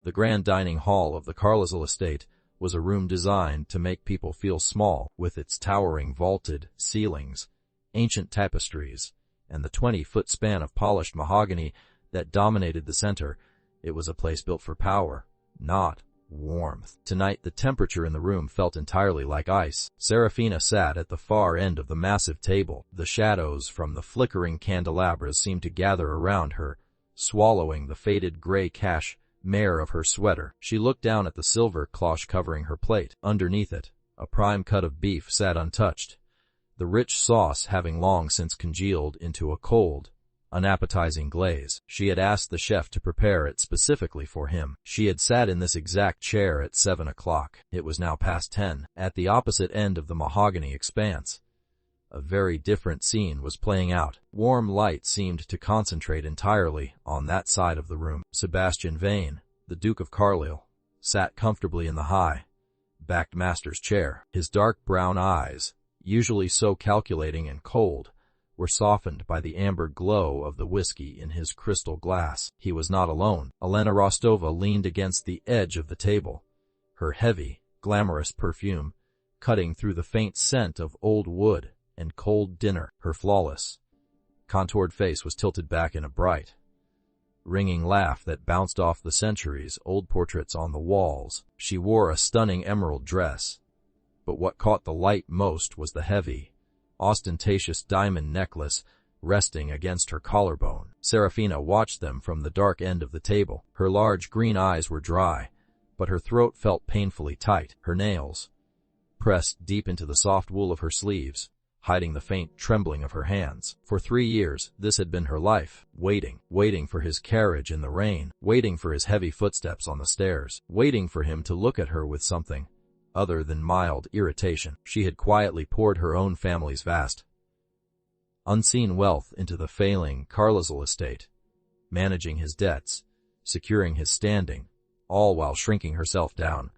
The grand dining hall of the Carlisle estate was a room designed to make people feel small, with its towering vaulted ceilings, ancient tapestries, and the 20-foot span of polished mahogany that dominated the center. It was a place built for power, not warmth. Tonight the temperature in the room felt entirely like ice. Seraphina sat at the far end of the massive table. The shadows from the flickering candelabras seemed to gather around her, swallowing the faded gray cashmere of her sweater. She looked down at the silver cloche covering her plate. Underneath it, a prime cut of beef sat untouched, the rich sauce having long since congealed into a cold, unappetizing glaze. She had asked the chef to prepare it specifically for him. She had sat in this exact chair at 7 o'clock. It was now past 10. At the opposite end of the mahogany expanse, a very different scene was playing out. Warm light seemed to concentrate entirely on that side of the room. Sebastian Vane, the Duke of Carlisle, sat comfortably in the high-backed master's chair. His dark brown eyes, usually so calculating and cold, were softened by the amber glow of the whiskey in his crystal glass. He was not alone. Elena Rostova leaned against the edge of the table, her heavy, glamorous perfume cutting through the faint scent of old wood and cold dinner. Her flawless, contoured face was tilted back in a bright, ringing laugh that bounced off the centuries-old portraits on the walls. She wore a stunning emerald dress, but what caught the light most was the heavy, ostentatious diamond necklace resting against her collarbone. Seraphina watched them from the dark end of the table. Her large green eyes were dry, but her throat felt painfully tight. Her nails pressed deep into the soft wool of her sleeves, hiding the faint trembling of her hands. For 3 years, this had been her life, waiting for his carriage in the rain, waiting for his heavy footsteps on the stairs, waiting for him to look at her with something other than mild irritation. She had quietly poured her own family's vast, unseen wealth into the failing Carlisle estate, managing his debts, securing his standing, all while shrinking herself down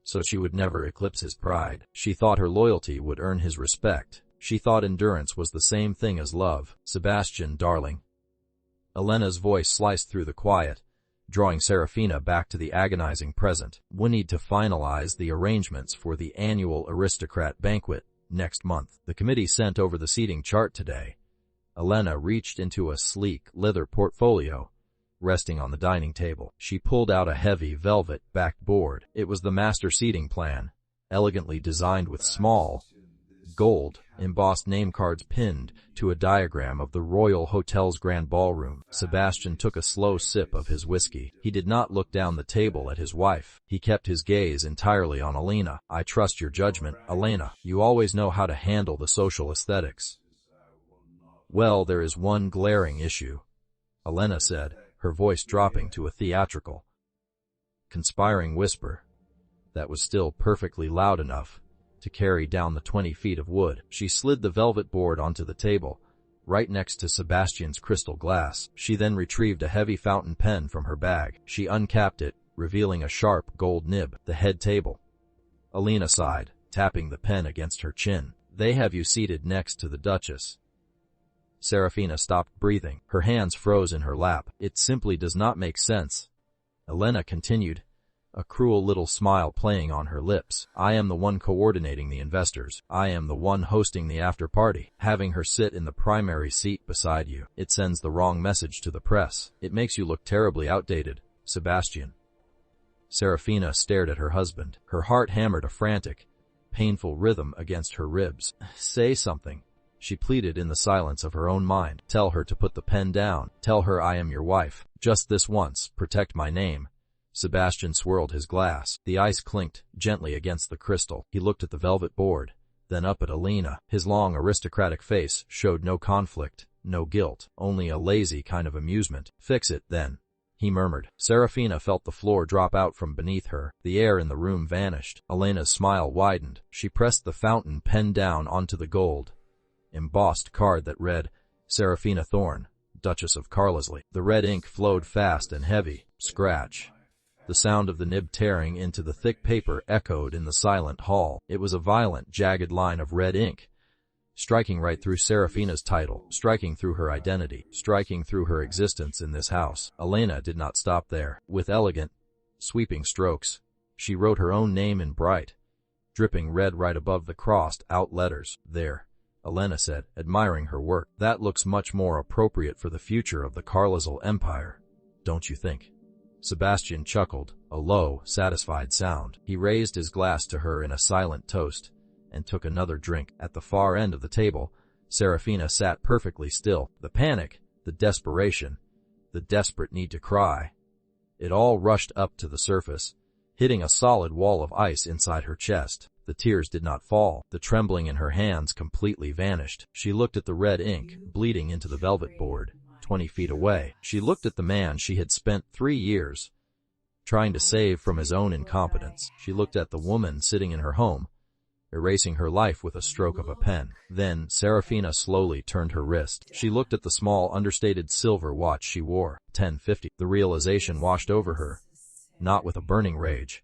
so she would never eclipse his pride. She thought her loyalty would earn his respect. She thought endurance was the same thing as love. Sebastian, darling. Elena's voice sliced through the quiet, drawing Seraphina back to the agonizing present. We need to finalize the arrangements for the annual aristocrat banquet next month. The committee sent over the seating chart today. Elena reached into a sleek leather portfolio resting on the dining table. She pulled out a heavy velvet-backed board. It was the master seating plan, elegantly designed with small, gold, embossed name cards pinned to a diagram of the Royal Hotel's grand ballroom. Sebastian took a slow sip of his whiskey. He did not look down the table at his wife. He kept his gaze entirely on Elena. I trust your judgment, Elena. You always know how to handle the social aesthetics. Well, there is one glaring issue, Elena said, her voice dropping to a theatrical, conspiring whisper that was still perfectly loud enough to carry down the 20 feet of wood. She slid the velvet board onto the table, right next to Sebastian's crystal glass. She then retrieved a heavy fountain pen from her bag. She uncapped it, revealing a sharp gold nib. The head table. Elena sighed, tapping the pen against her chin. They have you seated next to the Duchess. Seraphina stopped breathing. Her hands froze in her lap. It simply does not make sense, Elena continued, a cruel little smile playing on her lips. I am the one coordinating the investors. I am the one hosting the after-party. Having her sit in the primary seat beside you, it sends the wrong message to the press. It makes you look terribly outdated, Sebastian. Seraphina stared at her husband. Her heart hammered a frantic, painful rhythm against her ribs. Say something, she pleaded in the silence of her own mind. Tell her to put the pen down. Tell her I am your wife. Just this once, protect my name. Sebastian swirled his glass. The ice clinked gently against the crystal. He looked at the velvet board, then up at Elena. His long aristocratic face showed no conflict, no guilt, only a lazy kind of amusement. Fix it, then, he murmured. Seraphina felt the floor drop out from beneath her. The air in the room vanished. Elena's smile widened. She pressed the fountain pen down onto the gold, embossed card that read, Seraphina Thorne, Duchess of Carlisle. The red ink flowed fast and heavy. Scratch. The sound of the nib tearing into the thick paper echoed in the silent hall. It was a violent, jagged line of red ink, striking right through Seraphina's title, striking through her identity, striking through her existence in this house. Elena did not stop there. With elegant, sweeping strokes. She wrote her own name in bright, dripping red right above the crossed-out letters. "There," Elena said, admiring her work. "That looks much more appropriate for the future of the Carlisle Empire, don't you think?" Sebastian chuckled, a low, satisfied sound. He raised his glass to her in a silent toast and took another drink. At the far end of the table, Seraphina sat perfectly still. The panic, the desperation, the desperate need to cry, it all rushed up to the surface, hitting a solid wall of ice inside her chest. The tears did not fall. The trembling in her hands completely vanished. She looked at the red ink bleeding into the velvet board 20 feet away. She looked at the man she had spent 3 years trying to save from his own incompetence. She looked at the woman sitting in her home, erasing her life with a stroke of a pen. Then Seraphina slowly turned her wrist. She looked at the small, understated silver watch she wore. 10:50. The realization washed over her, not with a burning rage,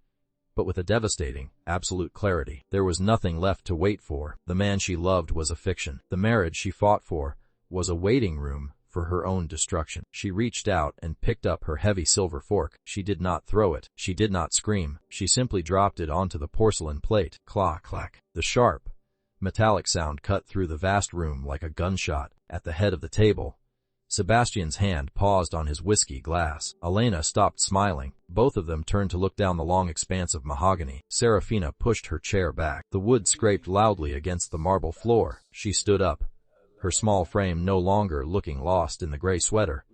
but with a devastating, absolute clarity. There was nothing left to wait for. The man she loved was a fiction. The marriage she fought for was a waiting room for her own destruction. She reached out and picked up her heavy silver fork. She did not throw it. She did not scream. She simply dropped it onto the porcelain plate. Clack, clack. The sharp, metallic sound cut through the vast room like a gunshot. At the head of the table, Sebastian's hand paused on his whiskey glass. Elena stopped smiling. Both of them turned to look down the long expanse of mahogany. Seraphina pushed her chair back. The wood scraped loudly against the marble floor. She stood up, her small frame no longer looking lost in the gray sweater,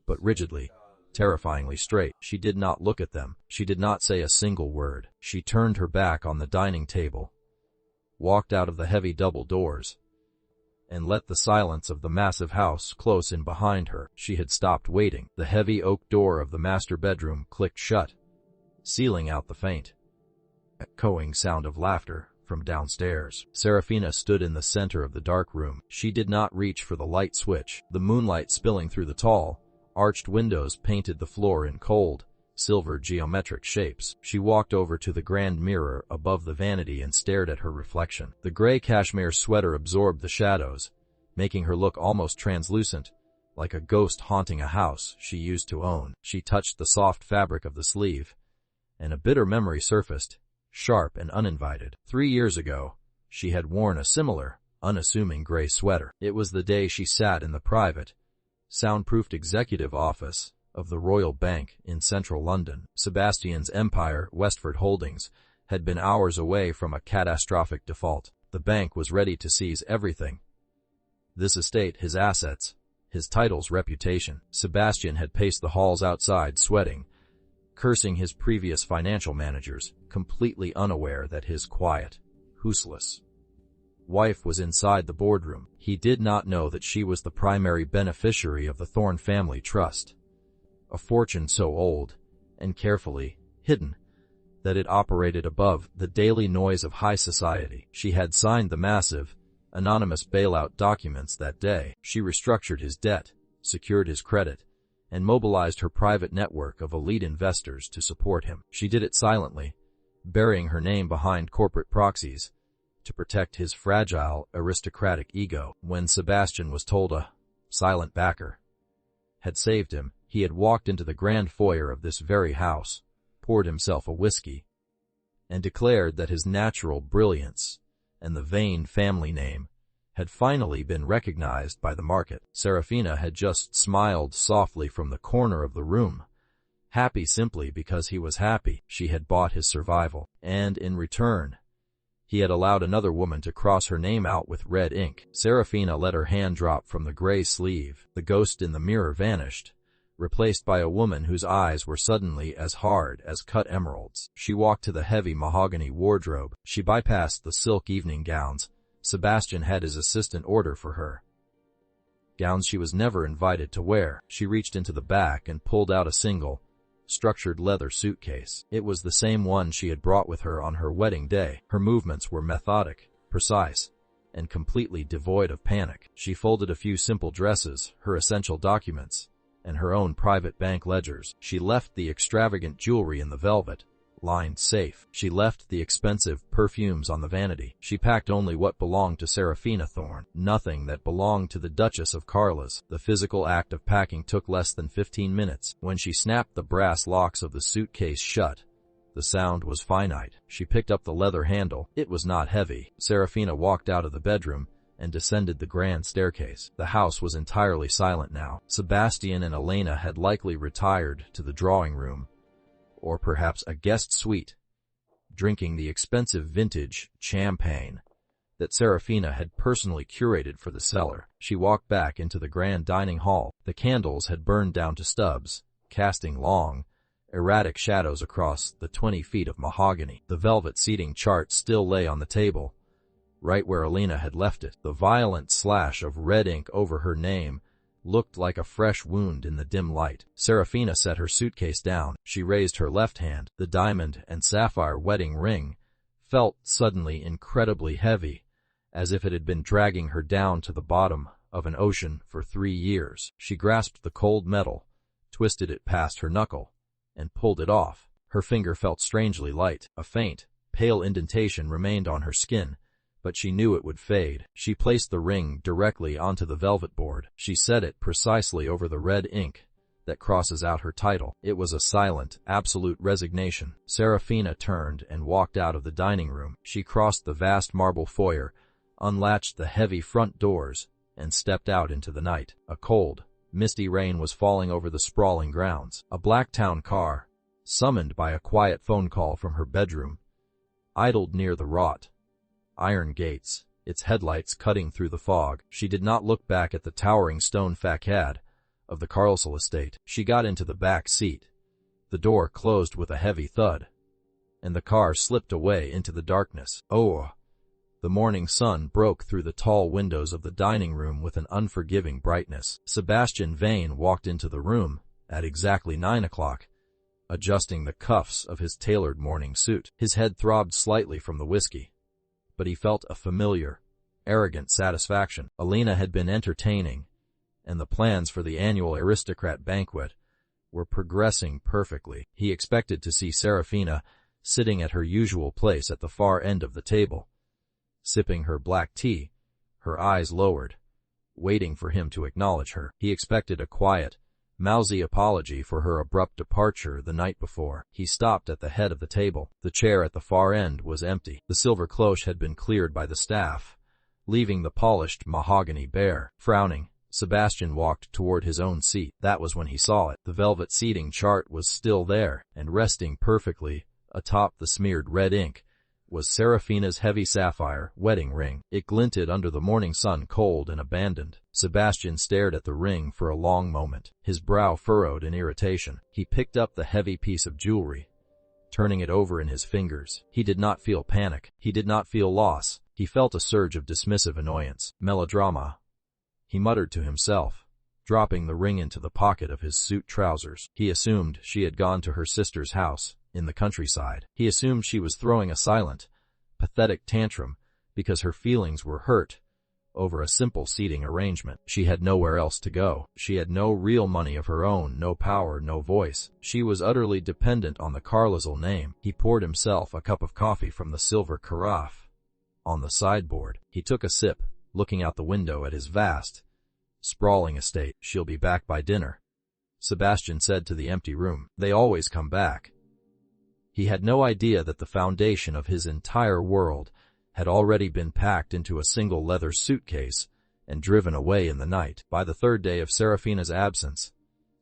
but rigidly, terrifyingly straight. She did not look at them. She did not say a single word. She turned her back on the dining table, walked out of the heavy double doors, and let the silence of the massive house close in behind her. She had stopped waiting. The heavy oak door of the master bedroom clicked shut, sealing out the faint, echoing sound of laughter from downstairs. Seraphina stood in the center of the dark room. She did not reach for the light switch. The moonlight spilling through the tall, arched windows painted the floor in cold, silver geometric shapes. She walked over to the grand mirror above the vanity and stared at her reflection. The gray cashmere sweater absorbed the shadows, making her look almost translucent, like a ghost haunting a house she used to own. She touched the soft fabric of the sleeve, and a bitter memory surfaced, sharp and uninvited. 3 years ago, she had worn a similar, unassuming gray sweater. It was the day she sat in the private, soundproofed executive office of the Royal Bank in central London. Sebastian's empire, Westford Holdings, had been hours away from a catastrophic default. The bank was ready to seize everything: this estate, his assets, his titles, reputation. Sebastian had paced the halls outside, sweating, cursing his previous financial managers, completely unaware that his quiet, useless wife was inside the boardroom. He did not know that she was the primary beneficiary of the Thorne family trust, a fortune so old and carefully hidden that it operated above the daily noise of high society. She had signed the massive, anonymous bailout documents that day. She restructured his debt, secured his credit, and mobilized her private network of elite investors to support him. She did it silently, burying her name behind corporate proxies to protect his fragile, aristocratic ego. When Sebastian was told a silent backer had saved him, he had walked into the grand foyer of this very house, poured himself a whiskey, and declared that his natural brilliance and the vain family name had finally been recognized by the market. Seraphina had just smiled softly from the corner of the room, happy simply because he was happy. She had bought his survival, and in return, he had allowed another woman to cross her name out with red ink. Seraphina let her hand drop from the gray sleeve. The ghost in the mirror vanished, replaced by a woman whose eyes were suddenly as hard as cut emeralds. She walked to the heavy mahogany wardrobe. She bypassed the silk evening gowns Sebastian had his assistant order for her, gowns she was never invited to wear. She reached into the back and pulled out a single, structured leather suitcase. It was the same one she had brought with her on her wedding day. Her movements were methodic, precise, and completely devoid of panic. She folded a few simple dresses, her essential documents, and her own private bank ledgers. She left the extravagant jewelry in the velvet, lined safe. She left the expensive perfumes on the vanity. She packed only what belonged to Seraphina Thorne, nothing that belonged to the Duchess of Carlas. The physical act of packing took less than 15 minutes. When she snapped the brass locks of the suitcase shut, the sound was finite. She picked up the leather handle. It was not heavy. Seraphina walked out of the bedroom and descended the grand staircase. The house was entirely silent now. Sebastian and Elena had likely retired to the drawing room, or perhaps a guest suite, drinking the expensive vintage champagne that Seraphina had personally curated for the cellar. She walked back into the grand dining hall. The candles had burned down to stubs, casting long, erratic shadows across the 20 feet of mahogany. The velvet seating chart still lay on the table, right where Elena had left it. The violent slash of red ink over her name looked like a fresh wound in the dim light. Seraphina set her suitcase down. She raised her left hand. The diamond and sapphire wedding ring felt suddenly incredibly heavy, as if it had been dragging her down to the bottom of an ocean for 3 years. She grasped the cold metal, twisted it past her knuckle, and pulled it off. Her finger felt strangely light. A faint, pale indentation remained on her skin, but she knew it would fade. She placed the ring directly onto the velvet board. She set it precisely over the red ink that crosses out her title. It was a silent, absolute resignation. Seraphina turned and walked out of the dining room. She crossed the vast marble foyer, unlatched the heavy front doors, and stepped out into the night. A cold, misty rain was falling over the sprawling grounds. A black town car, summoned by a quiet phone call from her bedroom, idled near the wrought iron gates, its headlights cutting through the fog. She did not look back at the towering stone facade of the Carlsel estate. She got into the back seat. The door closed with a heavy thud, and the car slipped away into the darkness. Oh! The morning sun broke through the tall windows of the dining room with an unforgiving brightness. Sebastian Vane walked into the room at exactly 9 o'clock, adjusting the cuffs of his tailored morning suit. His head throbbed slightly from the whiskey, but he felt a familiar, arrogant satisfaction. Elena had been entertaining, and the plans for the annual aristocrat banquet were progressing perfectly. He expected to see Seraphina sitting at her usual place at the far end of the table, sipping her black tea, her eyes lowered, waiting for him to acknowledge her. He expected a quiet, mousy apology for her abrupt departure the night before. He stopped at the head of the table. The chair at the far end was empty. The silver cloche had been cleared by the staff, leaving the polished mahogany bare. Frowning, Sebastian walked toward his own seat. That was when he saw it. The velvet seating chart was still there, and resting perfectly atop the smeared red ink was Seraphina's heavy sapphire wedding ring. It glinted under the morning sun, cold and abandoned. Sebastian stared at the ring for a long moment, his brow furrowed in irritation. He picked up the heavy piece of jewelry, turning it over in his fingers. He did not feel panic. He did not feel loss. He felt a surge of dismissive annoyance. Melodrama, he muttered to himself, dropping the ring into the pocket of his suit trousers. He assumed she had gone to her sister's house in the countryside. He assumed she was throwing a silent, pathetic tantrum because her feelings were hurt over a simple seating arrangement. She had nowhere else to go. She had no real money of her own, no power, no voice. She was utterly dependent on the Carlisle name. He poured himself a cup of coffee from the silver carafe on the sideboard. He took a sip, looking out the window at his vast, sprawling estate. She'll be back by dinner, Sebastian said to the empty room. They always come back. He had no idea that the foundation of his entire world had already been packed into a single leather suitcase and driven away in the night. By the third day of Seraphina's absence,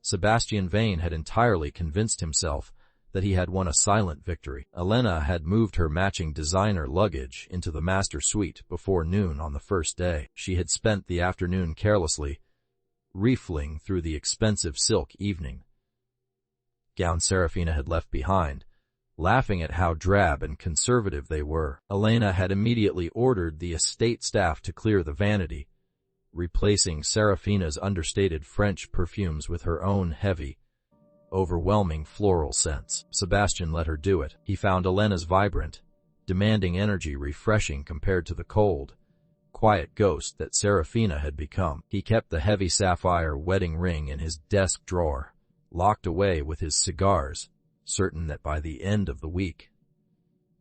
Sebastian Vane had entirely convinced himself that he had won a silent victory. Elena had moved her matching designer luggage into the master suite before noon on the first day. She had spent the afternoon carelessly riffling through the expensive silk evening gown Seraphina had left behind, laughing at how drab and conservative they were. Elena had immediately ordered the estate staff to clear the vanity, replacing Seraphina's understated French perfumes with her own heavy, overwhelming floral scents. Sebastian let her do it. He found Elena's vibrant, demanding energy refreshing compared to the cold, quiet ghost that Seraphina had become. He kept the heavy sapphire wedding ring in his desk drawer, locked away with his cigars, certain that by the end of the week,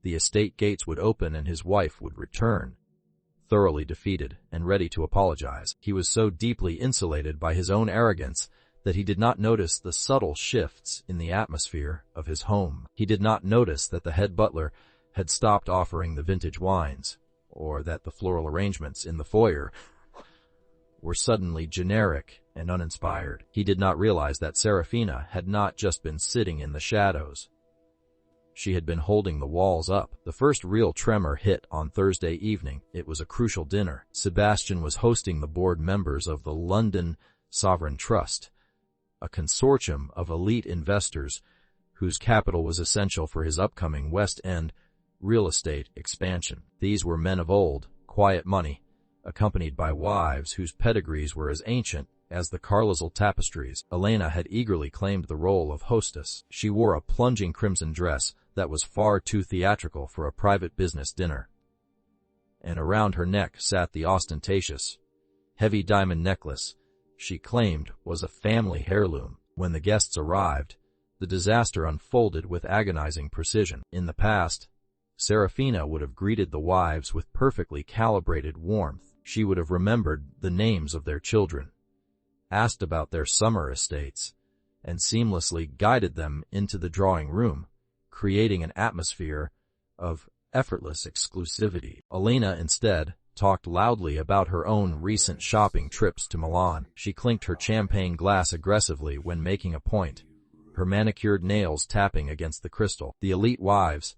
the estate gates would open and his wife would return. Thoroughly defeated and ready to apologize, he was so deeply insulated by his own arrogance that he did not notice the subtle shifts in the atmosphere of his home. He did not notice that the head butler had stopped offering the vintage wines, or that the floral arrangements in the foyer were suddenly generic and uninspired. He did not realize that Seraphina had not just been sitting in the shadows. She had been holding the walls up. The first real tremor hit on Thursday evening. It was a crucial dinner. Sebastian was hosting the board members of the London Sovereign Trust, a consortium of elite investors whose capital was essential for his upcoming West End real estate expansion. These were men of old, quiet money, accompanied by wives whose pedigrees were as ancient as the Carlisle tapestries. Elena had eagerly claimed the role of hostess. She wore a plunging crimson dress that was far too theatrical for a private business dinner, and around her neck sat the ostentatious, heavy diamond necklace she claimed was a family heirloom. When the guests arrived, the disaster unfolded with agonizing precision. In the past, Seraphina would have greeted the wives with perfectly calibrated warmth. She would have remembered the names of their children, asked about their summer estates, and seamlessly guided them into the drawing room, creating an atmosphere of effortless exclusivity. Elena, instead, talked loudly about her own recent shopping trips to Milan. She clinked her champagne glass aggressively when making a point, her manicured nails tapping against the crystal. The elite wives,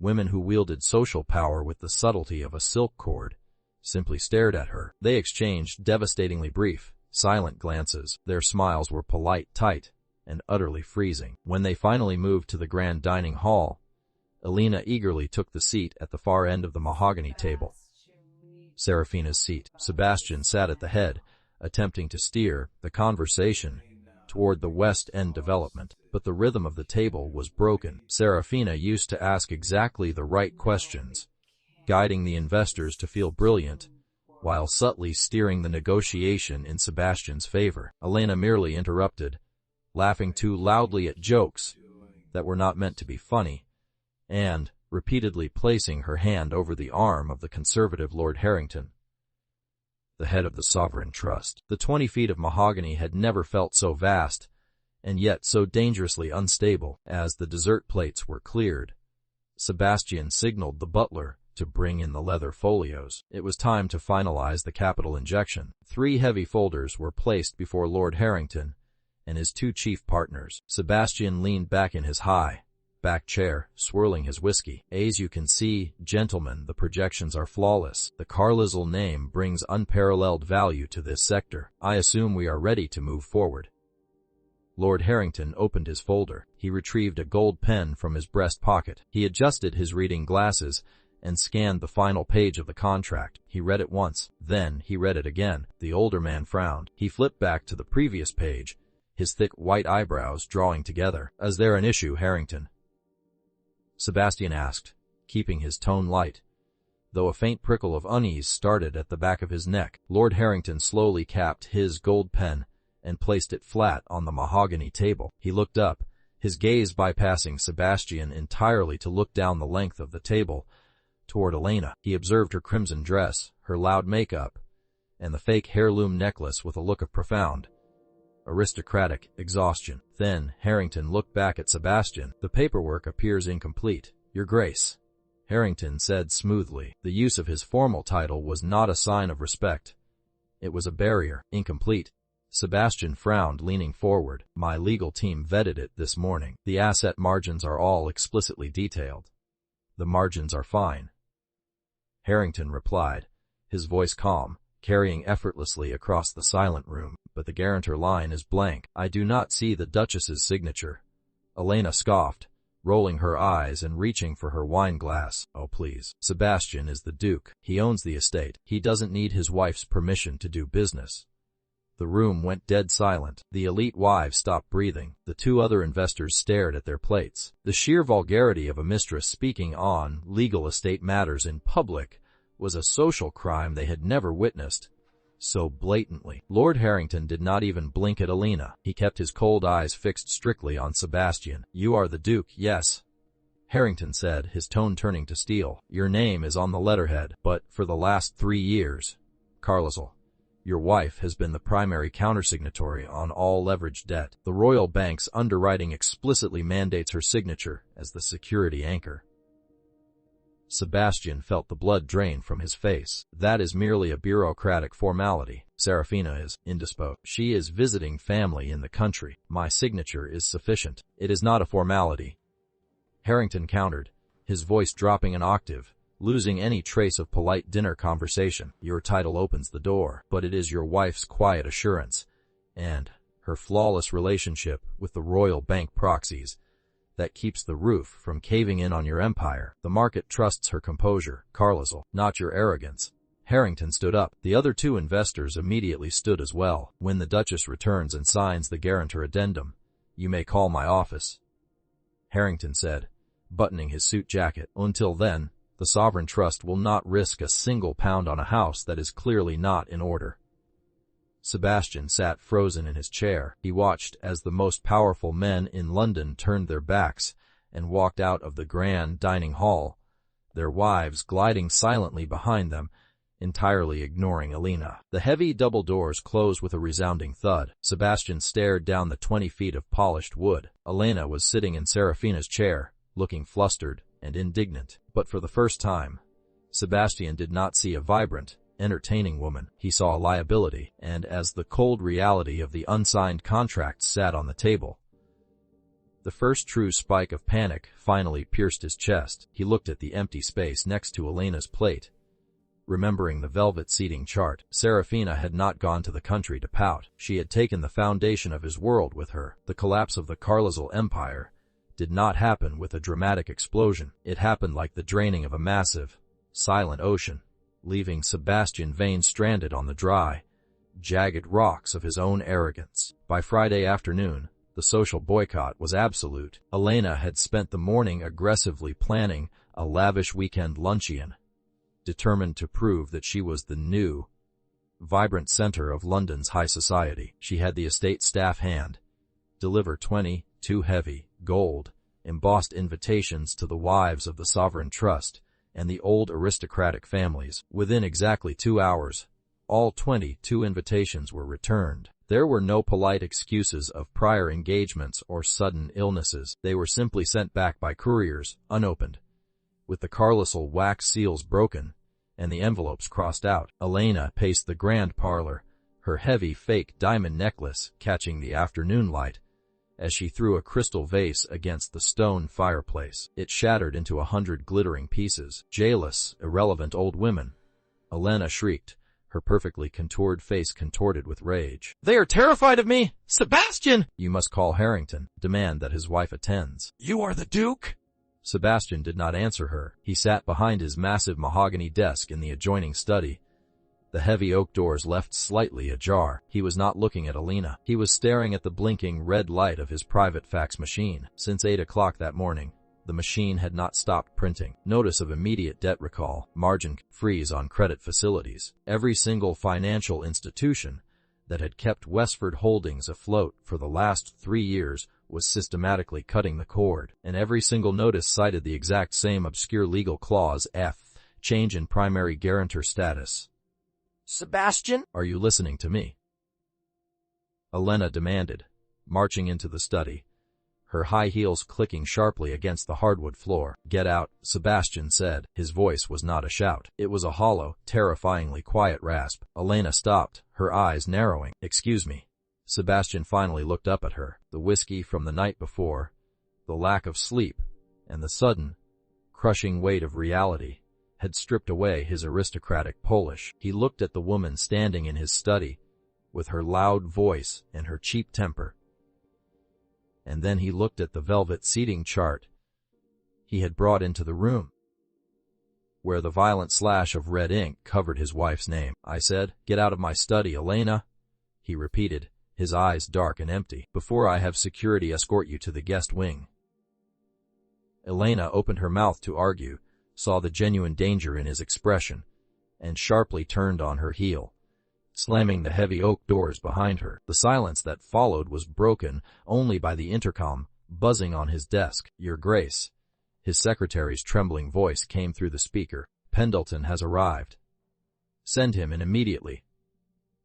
women who wielded social power with the subtlety of a silk cord, simply stared at her. They exchanged devastatingly brief, silent glances. Their smiles were polite, tight, and utterly freezing. When they finally moved to the grand dining hall, Elena eagerly took the seat at the far end of the mahogany table, Seraphina's seat. Sebastian sat at the head, attempting to steer the conversation toward the West End development, but the rhythm of the table was broken. Seraphina used to ask exactly the right questions, guiding the investors to feel brilliant, while subtly steering the negotiation in Sebastian's favor. Elena merely interrupted, laughing too loudly at jokes that were not meant to be funny, and repeatedly placing her hand over the arm of the conservative Lord Harrington, the head of the Sovereign Trust. The 20 feet of mahogany had never felt so vast, and yet so dangerously unstable. As the dessert plates were cleared, Sebastian signaled the butler to bring in the leather folios. It was time to finalize the capital injection. 3 heavy folders were placed before Lord Harrington and his 2 chief partners. Sebastian leaned back in his high-back chair, swirling his whiskey. As you can see, gentlemen, the projections are flawless. The Carlisle name brings unparalleled value to this sector. I assume we are ready to move forward. Lord Harrington opened his folder. He retrieved a gold pen from his breast pocket. He adjusted his reading glasses and scanned the final page of the contract. He read it once, then he read it again. The older man frowned. He flipped back to the previous page, his thick white eyebrows drawing together. Is there an issue, Harrington? Sebastian asked, keeping his tone light, though a faint prickle of unease started at the back of his neck. Lord Harrington slowly capped his gold pen and placed it flat on the mahogany table. He looked up, his gaze bypassing Sebastian entirely to look down the length of the table toward Elena. He observed her crimson dress, her loud makeup, and the fake heirloom necklace with a look of profound, aristocratic exhaustion. Then Harrington looked back at Sebastian. The paperwork appears incomplete, Your Grace, Harrington said smoothly. The use of his formal title was not a sign of respect. It was a barrier. Incomplete. Sebastian frowned, leaning forward. My legal team vetted it this morning. The asset margins are all explicitly detailed. The margins are fine, Harrington replied, his voice calm, carrying effortlessly across the silent room. But the guarantor line is blank. I do not see the Duchess's signature. Elena scoffed, rolling her eyes and reaching for her wine glass. Oh, please. Sebastian is the Duke. He owns the estate. He doesn't need his wife's permission to do business. The room went dead silent. The elite wives stopped breathing. The 2 other investors stared at their plates. The sheer vulgarity of a mistress speaking on legal estate matters in public was a social crime they had never witnessed. so blatantly. Lord Harrington did not even blink at Alina. He kept his cold eyes fixed strictly on Sebastian. "You are the Duke, yes?" Harrington said, his tone turning to steel. "Your name is on the letterhead, but for the last 3 years, Carlisle, your wife has been the primary countersignatory on all leveraged debt. The Royal Bank's underwriting explicitly mandates her signature as the security anchor." Sebastian felt the blood drain from his face. "That is merely a bureaucratic formality. Seraphina is indisposed. She is visiting family in the country. My signature is sufficient. It is not a formality." Harrington countered, his voice dropping an octave, losing any trace of polite dinner conversation. "Your title opens the door, but it is your wife's quiet assurance and her flawless relationship with the Royal Bank proxies that keeps the roof from caving in on your empire. The market trusts her composure, Carlisle, not your arrogance." Harrington stood up. The other 2 investors immediately stood as well. "When the Duchess returns and signs the guarantor addendum, you may call my office," Harrington said, buttoning his suit jacket. "Until then, the Sovereign Trust will not risk a single pound on a house that is clearly not in order." Sebastian sat frozen in his chair. He watched as the most powerful men in London turned their backs and walked out of the grand dining hall, their wives gliding silently behind them, entirely ignoring Alina. The heavy double doors closed with a resounding thud. Sebastian stared down the 20 feet of polished wood. Alina was sitting in Seraphina's chair, looking flustered and indignant. But for the first time, Sebastian did not see a vibrant, entertaining woman. He saw a liability, and as the cold reality of the unsigned contracts sat on the table, the first true spike of panic finally pierced his chest. He looked at the empty space next to Alina's plate, remembering the velvet seating chart. Seraphina had not gone to the country to pout. She had taken the foundation of his world with her. The collapse of the Carlisle Empire did not happen with a dramatic explosion. It happened like the draining of a massive, silent ocean, leaving Sebastian Vane stranded on the dry, jagged rocks of his own arrogance. By Friday afternoon, the social boycott was absolute. Alina had spent the morning aggressively planning a lavish weekend luncheon, determined to prove that she was the new, vibrant center of London's high society. She had the estate staff deliver 22 heavy, gold, embossed invitations to the wives of the Sovereign Trust and the old aristocratic families. Within exactly 2 hours, all 22 invitations were returned. There were no polite excuses of prior engagements or sudden illnesses. They were simply sent back by couriers, unopened, with the Carlisle wax seals broken and the envelopes crossed out. Alina paced the grand parlor, her heavy fake diamond necklace catching the afternoon light as she threw a crystal vase against the stone fireplace. It shattered into 100 glittering pieces. "Jailous, irrelevant old women," Alina shrieked, her perfectly contoured face contorted with rage. "They are terrified of me! Sebastian!" "You must call Harrington. Demand that his wife attends." "You are the Duke?" Sebastian did not answer her. He sat behind his massive mahogany desk in the adjoining study, the heavy oak doors left slightly ajar. He was not looking at Alina. He was staring at the blinking red light of his private fax machine. Since 8 o'clock that morning, the machine had not stopped printing. Notice of immediate debt recall, margin freeze on credit facilities. Every single financial institution that had kept Westford Holdings afloat for the last 3 years was systematically cutting the cord, and every single notice cited the exact same obscure legal clause F, change in primary guarantor status. "Sebastian, are you listening to me?" Alina demanded, marching into the study, her high heels clicking sharply against the hardwood floor. "Get out," Sebastian said. His voice was not a shout. It was a hollow, terrifyingly quiet rasp. Alina stopped, her eyes narrowing. "Excuse me." Sebastian finally looked up at her. The whiskey from the night before, the lack of sleep, and the sudden, crushing weight of reality had stripped away his aristocratic polish. He looked at the woman standing in his study, with her loud voice and her cheap temper. And then he looked at the velvet seating chart he had brought into the room, where the violent slash of red ink covered his wife's name. "I said, get out of my study, Alina," he repeated, his eyes dark and empty, "before I have security escort you to the guest wing." Alina opened her mouth to argue, saw the genuine danger in his expression, and sharply turned on her heel, slamming the heavy oak doors behind her. The silence that followed was broken only by the intercom buzzing on his desk. "Your Grace." His secretary's trembling voice came through the speaker. "Pendleton has arrived. Send him in immediately,"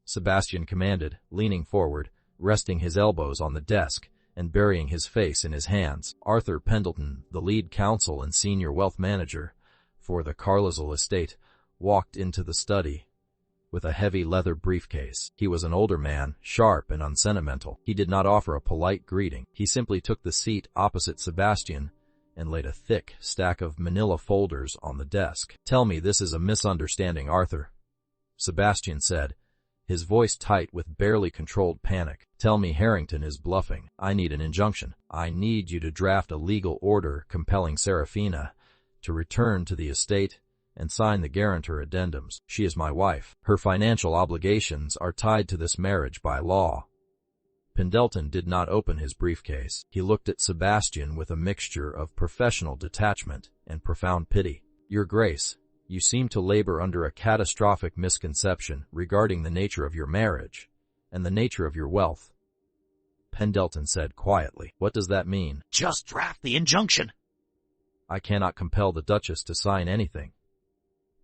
Sebastian commanded, leaning forward, resting his elbows on the desk, and burying his face in his hands. Arthur Pendleton, the lead counsel and senior wealth manager for the Carlisle estate, walked into the study with a heavy leather briefcase. He was an older man, sharp and unsentimental. He did not offer a polite greeting. He simply took the seat opposite Sebastian and laid a thick stack of manila folders on the desk. "Tell me this is a misunderstanding, Arthur," Sebastian said, his voice tight with barely controlled panic. "Tell me Harrington is bluffing. I need an injunction. I need you to draft a legal order compelling Seraphina to return to the estate and sign the guarantor addendums. She is my wife. Her financial obligations are tied to this marriage by law." Pendleton did not open his briefcase. He looked at Sebastian with a mixture of professional detachment and profound pity. "Your Grace, you seem to labor under a catastrophic misconception regarding the nature of your marriage and the nature of your wealth," Pendleton said quietly. "What does that mean?" "Just draft the injunction." "I cannot compel the Duchess to sign anything,"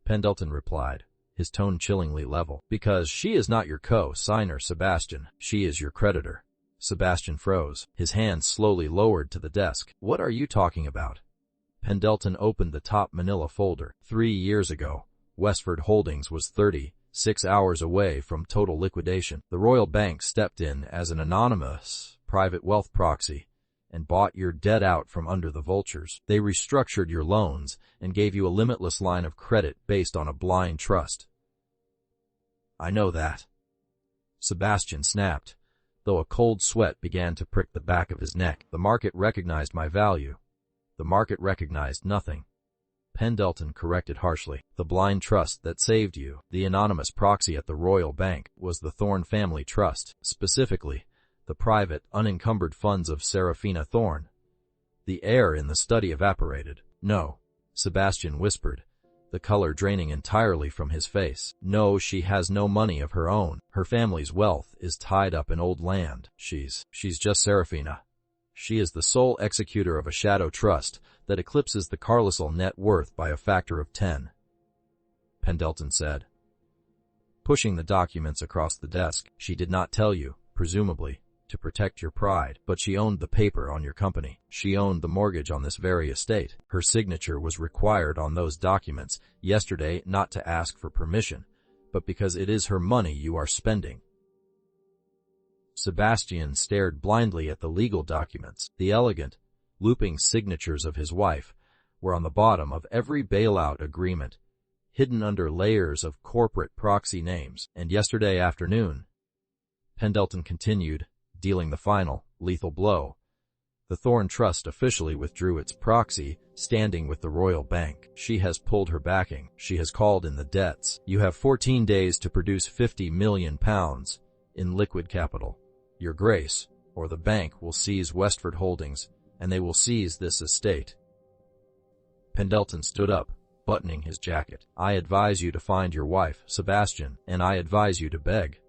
Pendleton replied, his tone chillingly level. "Because she is not your co-signer, Sebastian. She is your creditor." Sebastian froze, his hands slowly lowered to the desk. "What are you talking about?" Pendleton opened the top manila folder. 3 years ago, Westford Holdings was 36 hours away from total liquidation. The Royal Bank stepped in as an anonymous private wealth proxy and bought your debt out from under the vultures. They restructured your loans and gave you a limitless line of credit based on a blind trust. "I know that," Sebastian snapped, though a cold sweat began to prick the back of his neck. "The market recognized my value. The market recognized nothing," Pendleton corrected harshly. "The blind trust that saved you, the anonymous proxy at the Royal Bank, was the Thorne family trust, specifically the private, unencumbered funds of Seraphina Thorne." The air in the study evaporated. "No," Sebastian whispered, the color draining entirely from his face. "No, she has no money of her own. Her family's wealth is tied up in old land. She's just Seraphina. She is the sole executor of a shadow trust that eclipses the Carlisle net worth by a factor of 10, Pendleton said, pushing the documents across the desk. "She did not tell you, presumably, to protect your pride, but she owned the paper on your company. She owned the mortgage on this very estate. Her signature was required on those documents yesterday, not to ask for permission, but because it is her money you are spending." Sebastian stared blindly at the legal documents. The elegant, looping signatures of his wife were on the bottom of every bailout agreement, hidden under layers of corporate proxy names. "And yesterday afternoon," Pendleton continued, dealing the final, lethal blow, "the Thorne Trust officially withdrew its proxy, standing with the Royal Bank. She has pulled her backing. She has called in the debts. You have 14 days to produce £50 million in liquid capital, Your Grace, or the bank will seize Westford Holdings, and they will seize this estate." Pendleton stood up, buttoning his jacket. "I advise you to find your wife, Sebastian, and I advise you to beg."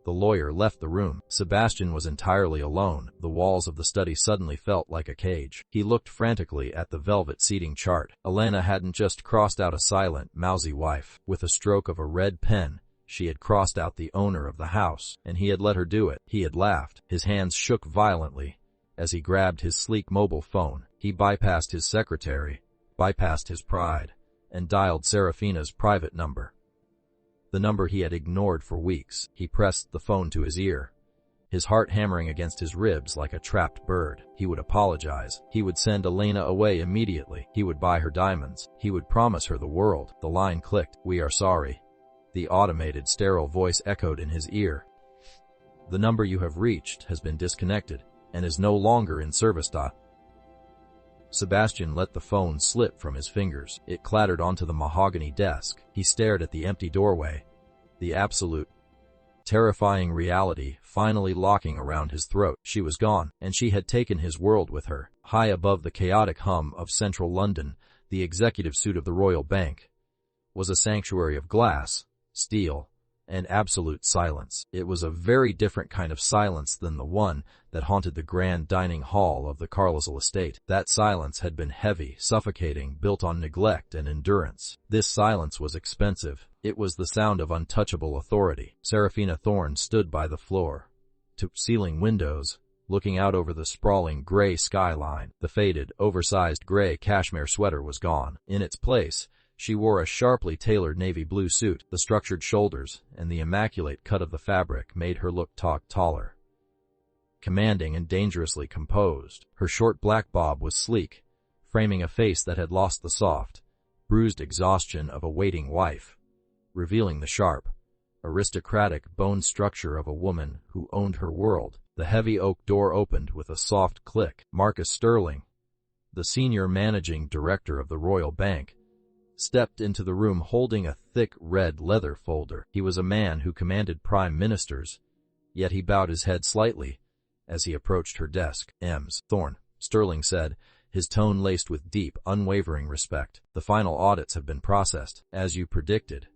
The lawyer left the room. Sebastian was entirely alone. The walls of the study suddenly felt like a cage. He looked frantically at the velvet seating chart. Elena hadn't just crossed out a silent, mousy wife. With a stroke of a red pen, she had crossed out the owner of the house, and he had let her do it. He had laughed. His hands shook violently as he grabbed his sleek mobile phone. He bypassed his secretary, bypassed his pride, and dialed Seraphina's private number. The number he had ignored for weeks. He pressed the phone to his ear, his heart hammering against his ribs like a trapped bird. He would apologize. He would send Elena away immediately. He would buy her diamonds. He would promise her the world. The line clicked. "We are sorry." The automated, sterile voice echoed in his ear. "The number you have reached has been disconnected and is no longer in service. Sebastian let the phone slip from his fingers. It clattered onto the mahogany desk. He stared at the empty doorway, the absolute, terrifying reality finally locking around his throat. She was gone, and she had taken his world with her. High above the chaotic hum of central London, the executive suite of the Royal Bank was a sanctuary of glass, steel, and absolute silence. It was a very different kind of silence than the one that haunted the grand dining hall of the Carlisle estate. That silence had been heavy, suffocating, built on neglect and endurance. This silence was expensive. It was the sound of untouchable authority. Seraphina Thorne stood by the floor-to-ceiling windows, looking out over the sprawling gray skyline. The faded, oversized gray cashmere sweater was gone. In its place, she wore a sharply tailored navy blue suit. The structured shoulders and the immaculate cut of the fabric made her look taller, commanding and dangerously composed. Her short black bob was sleek, framing a face that had lost the soft, bruised exhaustion of a waiting wife, revealing the sharp, aristocratic bone structure of a woman who owned her world. The heavy oak door opened with a soft click. Marcus Sterling, the senior managing director of the Royal Bank, stepped into the room holding a thick red leather folder. He was a man who commanded prime ministers, yet he bowed his head slightly as he approached her desk. "Ms. Thorne," Sterling said, his tone laced with deep, unwavering respect. "The final audits have been processed. As you predicted,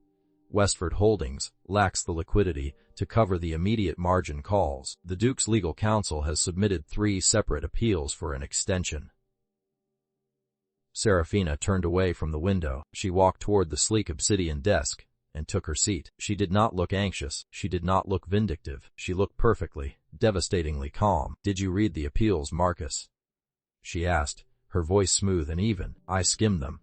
Westford Holdings lacks the liquidity to cover the immediate margin calls. The Duke's legal counsel has submitted 3 separate appeals for an extension." Seraphina turned away from the window. She walked toward the sleek obsidian desk and took her seat. She did not look anxious. She did not look vindictive. She looked perfectly, devastatingly calm. "Did you read the appeals, Marcus?" she asked, her voice smooth and even. "I skimmed them,"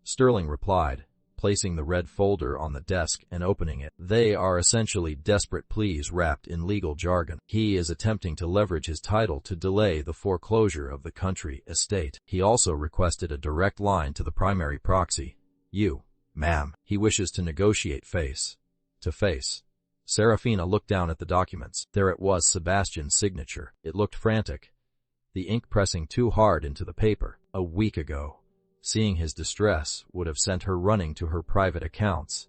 Sterling replied, placing the red folder on the desk and opening it. "They are essentially desperate pleas wrapped in legal jargon. He is attempting to leverage his title to delay the foreclosure of the country estate. He also requested a direct line to the primary proxy, you, ma'am. He wishes to negotiate face to face." Seraphina looked down at the documents. There it was, Sebastian's signature. It looked frantic, the ink pressing too hard into the paper. A week ago, seeing his distress would have sent her running to her private accounts,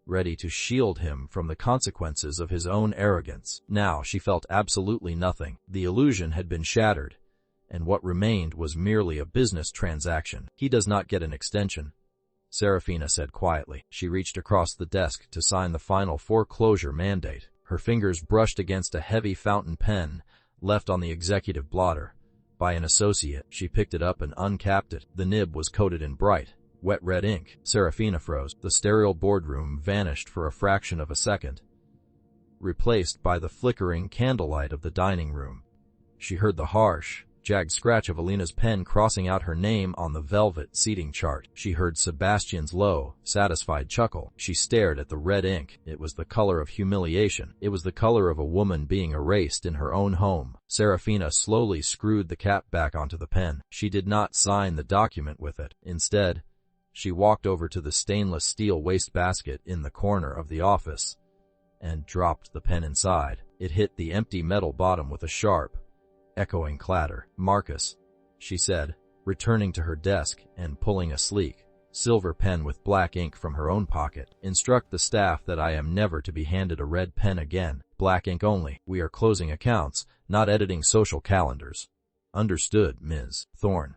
ready to shield him from the consequences of his own arrogance. Now she felt absolutely nothing. The illusion had been shattered, and what remained was merely a business transaction. "He does not get an extension," Seraphina said quietly. She reached across the desk to sign the final foreclosure mandate. Her fingers brushed against a heavy fountain pen left on the executive blotter by an associate. She picked it up and uncapped it. The nib was coated in bright, wet red ink. Seraphina froze. The sterile boardroom vanished for a fraction of a second, replaced by the flickering candlelight of the dining room. She heard the harsh, jagged scratch of Alina's pen crossing out her name on the velvet seating chart. She heard Sebastian's low, satisfied chuckle. She stared at the red ink. It was the color of humiliation. It was the color of a woman being erased in her own home. Seraphina slowly screwed the cap back onto the pen. She did not sign the document with it. Instead, she walked over to the stainless steel wastebasket in the corner of the office and dropped the pen inside. It hit the empty metal bottom with a sharp, echoing clatter. "Marcus," she said, returning to her desk and pulling a sleek, silver pen with black ink from her own pocket. "Instruct the staff that I am never to be handed a red pen again. Black ink only. We are closing accounts, not editing social calendars." "Understood, Ms. Thorne."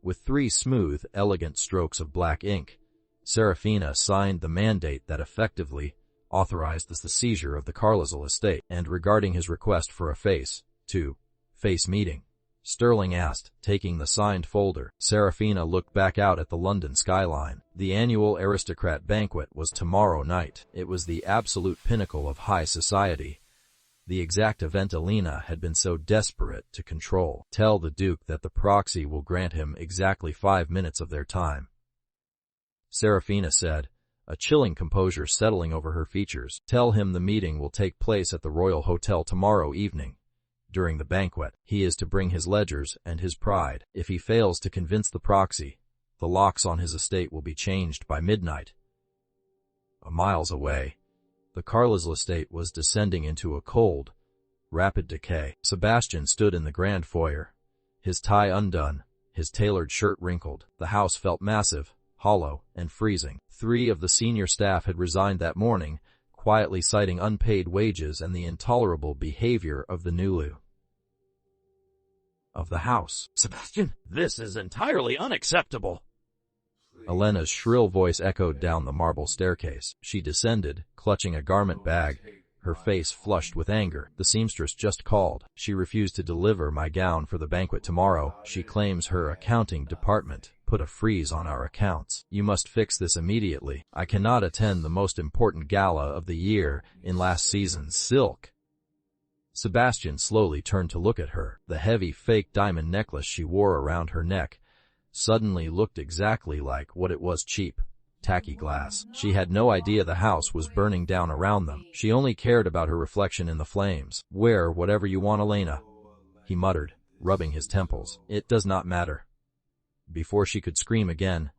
With 3 smooth, elegant strokes of black ink, Seraphina signed the mandate that effectively authorized the seizure of the Carlisle estate. "And regarding his request for a face-to-face meeting?" Sterling asked, taking the signed folder. Seraphina looked back out at the London skyline. The annual aristocrat banquet was tomorrow night. It was the absolute pinnacle of high society, the exact event Alina had been so desperate to control. "Tell the Duke that the proxy will grant him exactly 5 minutes of their time," Seraphina said, a chilling composure settling over her features. "Tell him the meeting will take place at the Royal Hotel tomorrow evening. During the banquet, he is to bring his ledgers and his pride. If he fails to convince the proxy, the locks on his estate will be changed by midnight." Miles away, the Carlisle estate was descending into a cold, rapid decay. Sebastian stood in the grand foyer, his tie undone, his tailored shirt wrinkled. The house felt massive, hollow, and freezing. 3 of the senior staff had resigned that morning, quietly citing unpaid wages and the intolerable behavior of the Nulu of the house. "Sebastian, this is entirely unacceptable." Elena's shrill voice echoed down the marble staircase. She descended, clutching a garment bag, her face flushed with anger. The seamstress just called. She refused to deliver my gown for the banquet tomorrow. She claims her accounting department put a freeze on our accounts. You must fix this immediately. I cannot attend the most important gala of the year in last season's silk. Sebastian slowly turned to look at her. The heavy fake diamond necklace she wore around her neck suddenly looked exactly like what it was: cheap, tacky glass. She had no idea the house was burning down around them. She only cared about her reflection in the flames. Wear whatever you want, Elena, he muttered, rubbing his temples. It does not matter. Before she could scream again,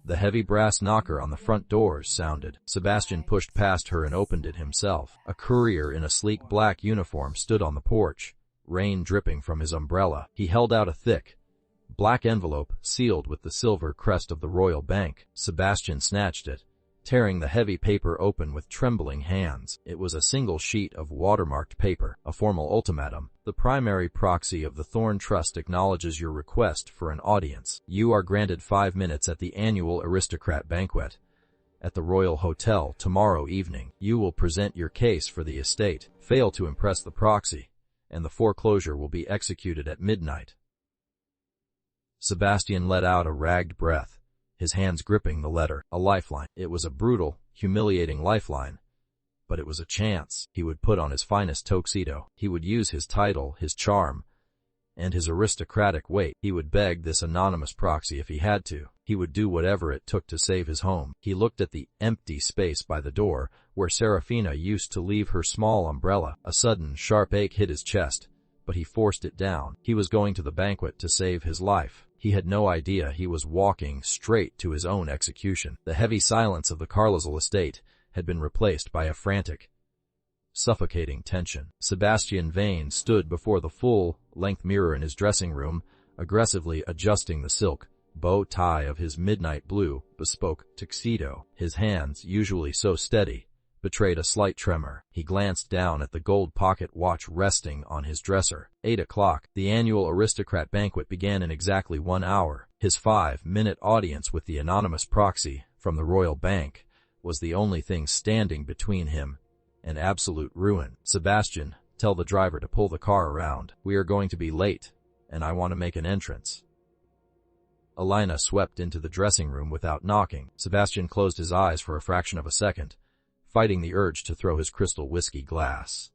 the heavy brass knocker on the front doors sounded. Sebastian pushed past her and opened it himself. A courier in a sleek black uniform stood on the porch, rain dripping from his umbrella. He held out a thick, black envelope sealed with the silver crest of the royal bank. Sebastian snatched it, tearing the heavy paper open with trembling hands. It was a single sheet of watermarked paper, a formal ultimatum. The primary proxy of the Thorn Trust acknowledges your request for an audience. You are granted 5 minutes at the annual aristocrat banquet at the Royal Hotel tomorrow evening. You will present your case for the estate. Fail to impress the proxy, and the foreclosure will be executed at midnight. Sebastian let out a ragged breath, his hands gripping the letter. A lifeline. It was a brutal, humiliating lifeline, but it was a chance. He would put on his finest tuxedo. He would use his title, his charm, and his aristocratic weight. He would beg this anonymous proxy if he had to. He would do whatever it took to save his home. He looked at the empty space by the door where Seraphina used to leave her small umbrella. A sudden, sharp ache hit his chest, but he forced it down. He was going to the banquet to save his life. He had no idea he was walking straight to his own execution. The heavy silence of the Carlisle estate had been replaced by a frantic, suffocating tension. Sebastian Vane stood before the full-length mirror in his dressing room, aggressively adjusting the silk bow tie of his midnight blue, bespoke tuxedo. His hands, usually so steady, betrayed a slight tremor. He glanced down at the gold pocket watch resting on his dresser. 8 o'clock. The annual aristocrat banquet began in exactly 1 hour. His 5-minute audience with the anonymous proxy from the royal bank was the only thing standing between him and absolute ruin. Sebastian, tell the driver to pull the car around. We are going to be late, and I want to make an entrance. Elena swept into the dressing room without knocking. Sebastian closed his eyes for a fraction of a second, fighting the urge to throw his crystal whiskey glass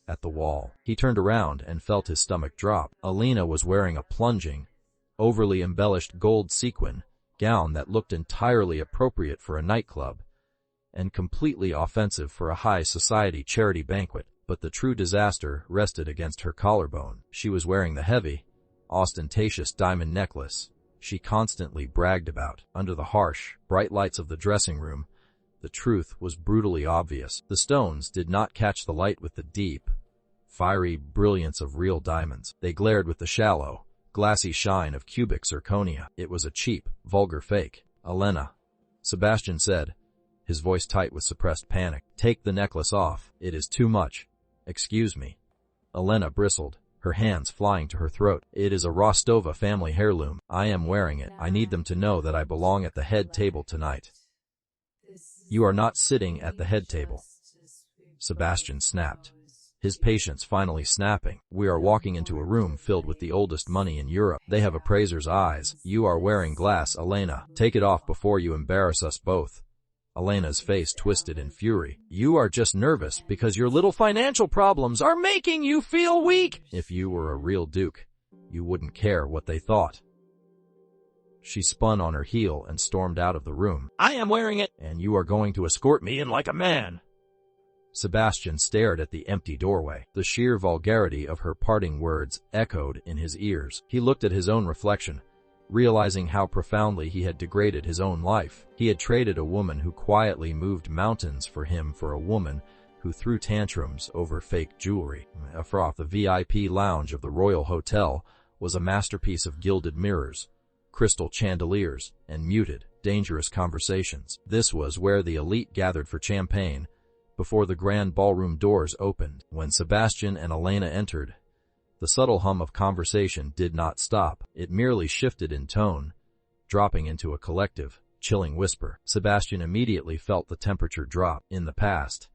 at the wall. He turned around and felt his stomach drop. Elena was wearing a plunging, overly embellished gold sequin gown that looked entirely appropriate for a nightclub and completely offensive for a high society charity banquet. But the true disaster rested against her collarbone. She was wearing the heavy, ostentatious diamond necklace she constantly bragged about. Under the harsh, bright lights of the dressing room, the truth was brutally obvious. The stones did not catch the light with the deep, fiery brilliance of real diamonds. They glared with the shallow, glassy shine of cubic zirconia. It was a cheap, vulgar fake. Elena, Sebastian said, his voice tight with suppressed panic. Take the necklace off. It is too much. Excuse me. Elena bristled, her hands flying to her throat. It is a Rostova family heirloom. I am wearing it. I need them to know that I belong at the head table tonight. You are not sitting at the head table, Sebastian snapped, his patience finally snapping. We are walking into a room filled with the oldest money in Europe. They have appraiser's eyes. You are wearing glass, Elena. Take it off before you embarrass us both. Elena's face twisted in fury. You are just nervous because your little financial problems are making you feel weak. If you were a real duke, you wouldn't care what they thought. She spun on her heel and stormed out of the room. I am wearing it. And you are going to escort me in like a man. Sebastian stared at the empty doorway. The sheer vulgarity of her parting words echoed in his ears. He looked at his own reflection, realizing how profoundly he had degraded his own life. He had traded a woman who quietly moved mountains for him for a woman who threw tantrums over fake jewelry. The VIP lounge of the Royal Hotel was a masterpiece of gilded mirrors, crystal chandeliers, and muted, dangerous conversations. This was where the elite gathered for champagne before the grand ballroom doors opened. When Sebastian and Elena entered, the subtle hum of conversation did not stop. It merely shifted in tone, dropping into a collective, chilling whisper. Sebastian immediately felt the temperature drop. In the past,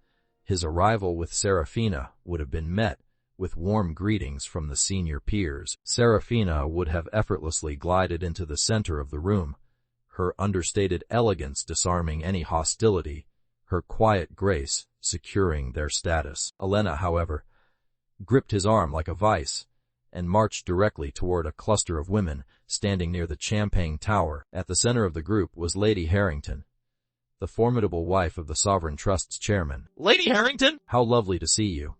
his arrival with Seraphina would have been met with warm greetings from the senior peers. Seraphina would have effortlessly glided into the center of the room, her understated elegance disarming any hostility, her quiet grace securing their status. Elena, however, gripped his arm like a vice and marched directly toward a cluster of women standing near the champagne tower. At the center of the group was Lady Harrington, the formidable wife of the Sovereign Trust's chairman. Lady Harrington? How lovely to see you.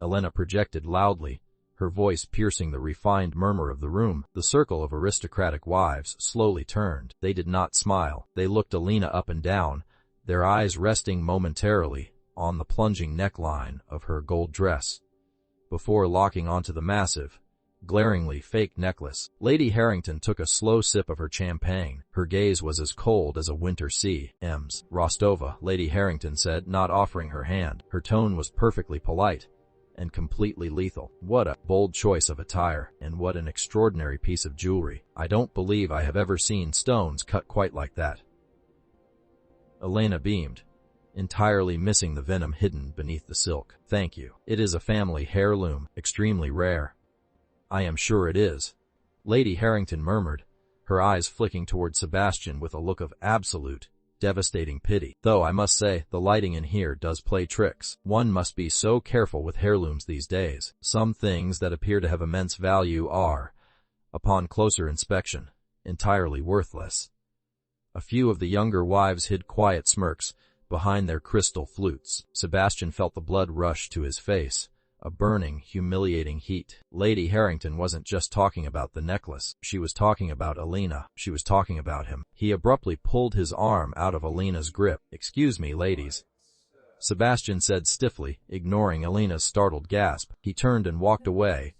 Elena projected loudly, her voice piercing the refined murmur of the room. The circle of aristocratic wives slowly turned. They did not smile. They looked Elena up and down, their eyes resting momentarily on the plunging neckline of her gold dress, before locking onto the massive, glaringly fake necklace. Lady Harrington took a slow sip of her champagne. Her gaze was as cold as a winter sea. "Ems, Rostova," Lady Harrington said, not offering her hand. Her tone was perfectly polite and completely lethal. "What a bold choice of attire, and what an extraordinary piece of jewelry. I don't believe I have ever seen stones cut quite like that." Elena beamed, entirely missing the venom hidden beneath the silk. "Thank you. It is a family heirloom, extremely rare." "I am sure it is," Lady Harrington murmured, her eyes flicking toward Sebastian with a look of absolute, devastating pity. "Though I must say, the lighting in here does play tricks. One must be so careful with heirlooms these days. Some things that appear to have immense value are, upon closer inspection, entirely worthless." A few of the younger wives hid quiet smirks behind their crystal flutes. Sebastian felt the blood rush to his face, a burning, humiliating heat. Lady Harrington wasn't just talking about the necklace. She was talking about Elena. She was talking about him. He abruptly pulled his arm out of Elena's grip. "Excuse me, ladies," Sebastian said stiffly, ignoring Elena's startled gasp. He turned and walked away,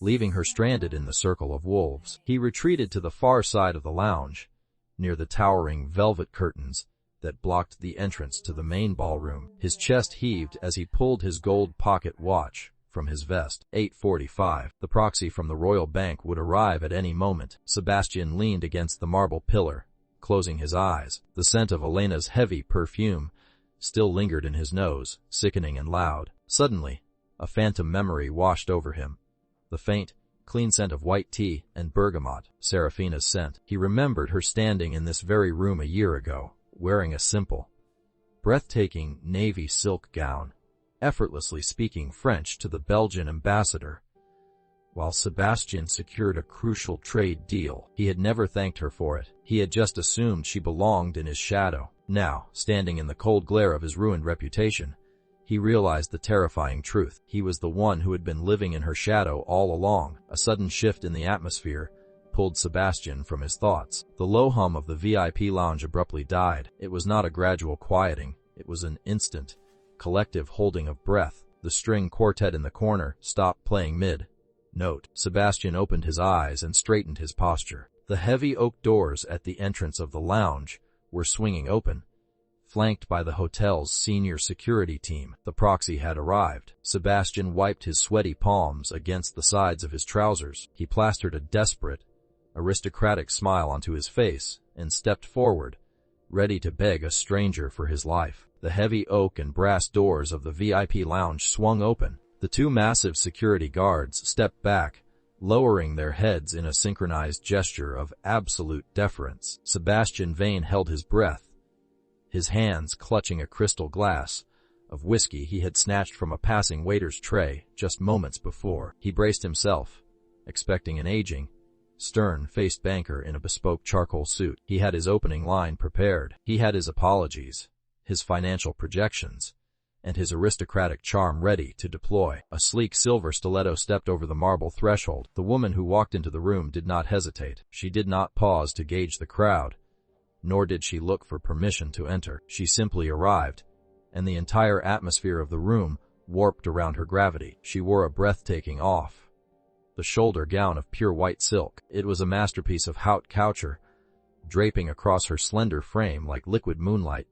leaving her stranded in the circle of wolves. He retreated to the far side of the lounge, near the towering velvet curtains that blocked the entrance to the main ballroom. His chest heaved as he pulled his gold pocket watch from his vest. 8:45. The proxy from the Royal Bank would arrive at any moment. Sebastian leaned against the marble pillar, closing his eyes. The scent of Elena's heavy perfume still lingered in his nose, sickening and loud. Suddenly, a phantom memory washed over him. The faint, clean scent of white tea and bergamot, Seraphina's scent. He remembered her standing in this very room a year ago, wearing a simple, breathtaking navy silk gown, effortlessly speaking French to the Belgian ambassador, while Sebastian secured a crucial trade deal. He had never thanked her for it. He had just assumed she belonged in his shadow. Now, standing in the cold glare of his ruined reputation, he realized the terrifying truth. He was the one who had been living in her shadow all along. A sudden shift in the atmosphere pulled Sebastian from his thoughts. The low hum of the VIP lounge abruptly died. It was not a gradual quieting. It was an instant, collective holding of breath. The string quartet in the corner stopped playing mid-note. Sebastian opened his eyes and straightened his posture. The heavy oak doors at the entrance of the lounge were swinging open, flanked by the hotel's senior security team. The proxy had arrived. Sebastian wiped his sweaty palms against the sides of his trousers. He plastered a desperate, aristocratic smile onto his face and stepped forward, ready to beg a stranger for his life. The heavy oak and brass doors of the VIP lounge swung open. The two massive security guards stepped back, lowering their heads in a synchronized gesture of absolute deference. Sebastian Vane held his breath, his hands clutching a crystal glass of whiskey he had snatched from a passing waiter's tray just moments before. He braced himself, expecting an aging, stern-faced banker in a bespoke charcoal suit. He had his opening line prepared. He had his apologies, his financial projections, and his aristocratic charm ready to deploy. A sleek silver stiletto stepped over the marble threshold. The woman who walked into the room did not hesitate. She did not pause to gauge the crowd, nor did she look for permission to enter. She simply arrived, and the entire atmosphere of the room warped around her gravity. She wore a breathtaking off-the-shoulder gown of pure white silk. It was a masterpiece of haute couture, draping across her slender frame like liquid moonlight,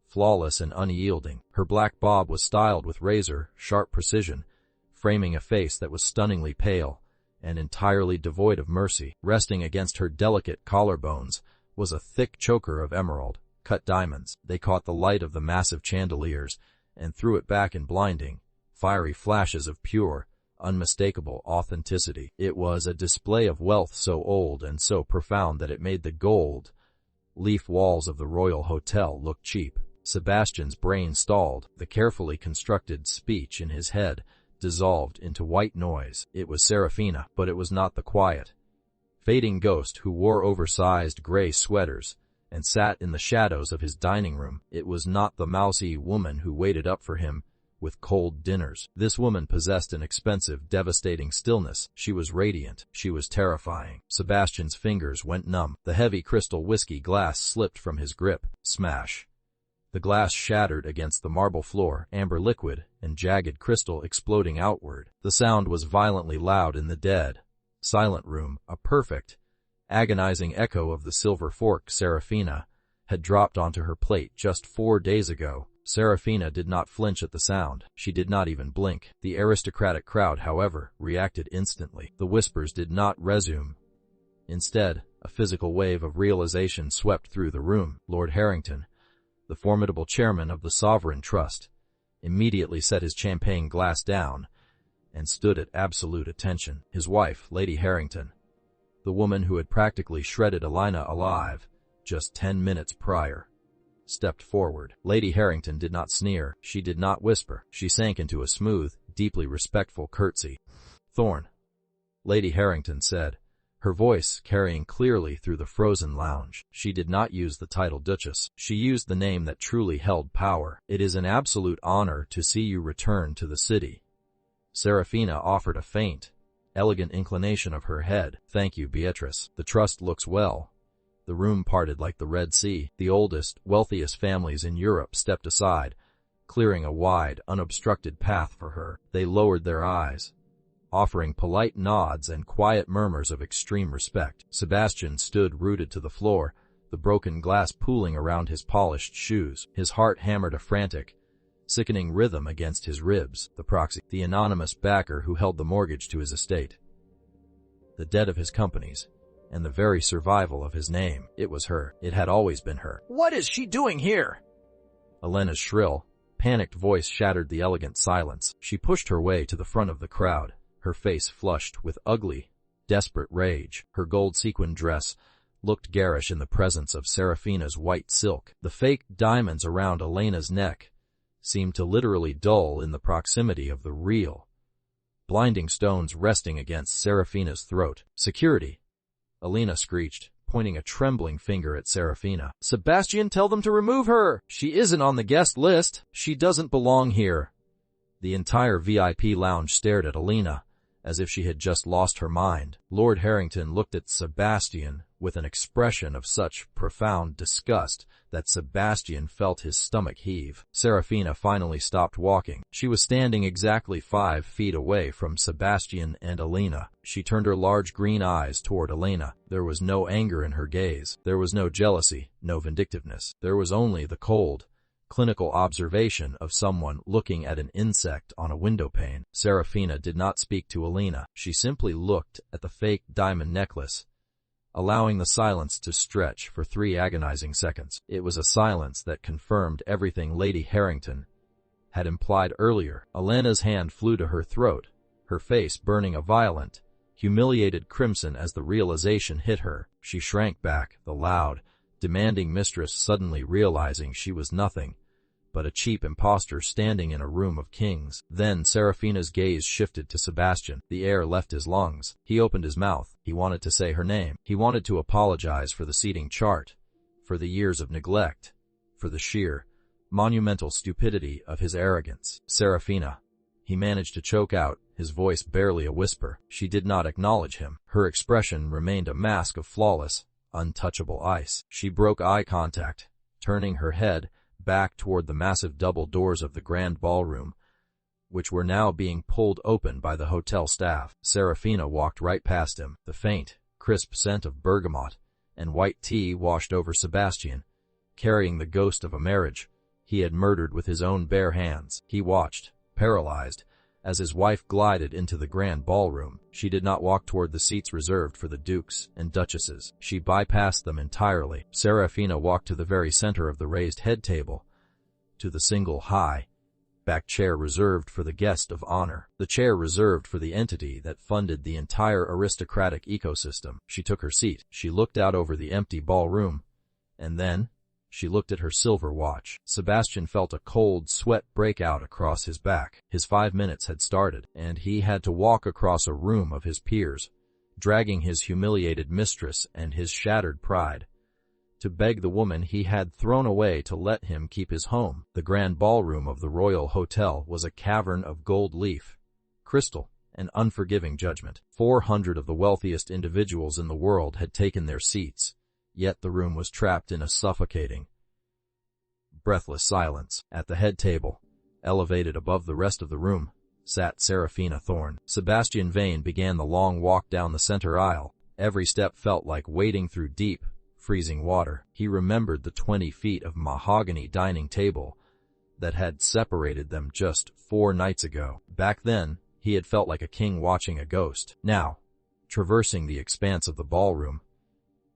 flawless and unyielding. Her black bob was styled with razor-sharp precision, framing a face that was stunningly pale and entirely devoid of mercy. Resting against her delicate collarbones was a thick choker of emerald, cut diamonds. They caught the light of the massive chandeliers and threw it back in blinding, fiery flashes of pure, unmistakable authenticity. It was a display of wealth so old and so profound that it made the gold leaf walls of the Royal Hotel look cheap. Sebastian's brain stalled. The carefully constructed speech in his head dissolved into white noise. It was Seraphina, but it was not the quiet, fading ghost who wore oversized gray sweaters and sat in the shadows of his dining room. It was not the mousy woman who waited up for him with cold dinners. This woman possessed an expensive, devastating stillness. She was radiant. She was terrifying. Sebastian's fingers went numb. The heavy crystal whiskey glass slipped from his grip. Smash. The glass shattered against the marble floor, amber liquid and jagged crystal exploding outward. The sound was violently loud in the dead, silent room, a perfect, agonizing echo of the silver fork Seraphina had dropped onto her plate just 4 days ago. Seraphina did not flinch at the sound. She did not even blink. The aristocratic crowd, however, reacted instantly. The whispers did not resume. Instead, a physical wave of realization swept through the room. Lord Harrington, the formidable chairman of the Sovereign Trust, immediately set his champagne glass down and stood at absolute attention. His wife, Lady Harrington, the woman who had practically shredded Alina alive just 10 minutes prior, stepped forward. Lady Harrington did not sneer. She did not whisper. She sank into a smooth, deeply respectful curtsy. "Thorne," Lady Harrington said, her voice carrying clearly through the frozen lounge. She did not use the title Duchess. She used the name that truly held power. "It is an absolute honor to see you return to the city." Seraphina offered a faint, elegant inclination of her head. "Thank you, Beatrice. The trust looks well." The room parted like the Red Sea. The oldest, wealthiest families in Europe stepped aside, clearing a wide, unobstructed path for her. They lowered their eyes, offering polite nods and quiet murmurs of extreme respect. Sebastian stood rooted to the floor, the broken glass pooling around his polished shoes. His heart hammered a frantic, sickening rhythm against his ribs. The proxy, the anonymous backer who held the mortgage to his estate, the debt of his companies, and the very survival of his name. It was her. It had always been her. What is she doing here? Elena's shrill, panicked voice shattered the elegant silence. She pushed her way to the front of the crowd, her face flushed with ugly, desperate rage. Her gold sequin dress looked garish in the presence of Seraphina's white silk. The fake diamonds around Elena's neck seemed to literally dull in the proximity of the real, blinding stones resting against Seraphina's throat. "Security!" Elena screeched, pointing a trembling finger at Seraphina. "Sebastian, tell them to remove her! She isn't on the guest list! She doesn't belong here!" The entire VIP lounge stared at Elena, as if she had just lost her mind. Lord Harrington looked at Sebastian with an expression of such profound disgust that Sebastian felt his stomach heave. Seraphina finally stopped walking. She was standing exactly 5 feet away from Sebastian and Elena. She turned her large green eyes toward Elena. There was no anger in her gaze. There was no jealousy, no vindictiveness. There was only the cold, clinical observation of someone looking at an insect on a windowpane. Seraphina did not speak to Elena. She simply looked at the fake diamond necklace, allowing the silence to stretch for 3 agonizing seconds. It was a silence that confirmed everything Lady Harrington had implied earlier. Elena's hand flew to her throat, her face burning a violent, humiliated crimson as the realization hit her. She shrank back, the loud, demanding mistress suddenly realizing she was nothing but a cheap impostor standing in a room of kings. Then Seraphina's gaze shifted to Sebastian. The air left his lungs. He opened his mouth. He wanted to say her name. He wanted to apologize for the seating chart, for the years of neglect, for the sheer, monumental stupidity of his arrogance. "Seraphina," he managed to choke out, his voice barely a whisper. She did not acknowledge him. Her expression remained a mask of flawless, untouchable ice. She broke eye contact, turning her head back toward the massive double doors of the grand ballroom, which were now being pulled open by the hotel staff. Seraphina walked right past him. The faint, crisp scent of bergamot and white tea washed over Sebastian, carrying the ghost of a marriage he had murdered with his own bare hands. He watched, paralyzed, As his wife glided into the grand ballroom, she did not walk toward the seats reserved for the dukes and duchesses. She bypassed them entirely. Seraphina walked to the very center of the raised head table, to the single high-backed chair reserved for the guest of honor, the chair reserved for the entity that funded the entire aristocratic ecosystem. She took her seat. She looked out over the empty ballroom, and then she looked at her silver watch. Sebastian felt a cold sweat break out across his back. His 5 minutes had started, and he had to walk across a room of his peers, dragging his humiliated mistress and his shattered pride, to beg the woman he had thrown away to let him keep his home. The grand ballroom of the Royal Hotel was a cavern of gold leaf, crystal, and unforgiving judgment. 400 of the wealthiest individuals in the world had taken their seats, yet the room was trapped in a suffocating, breathless silence. At the head table, elevated above the rest of the room, sat Seraphina Thorne. Sebastian Vane began the long walk down the center aisle. Every step felt like wading through deep, freezing water. He remembered the 20 feet of mahogany dining table that had separated them just 4 nights ago. Back then, he had felt like a king watching a ghost. Now, traversing the expanse of the ballroom,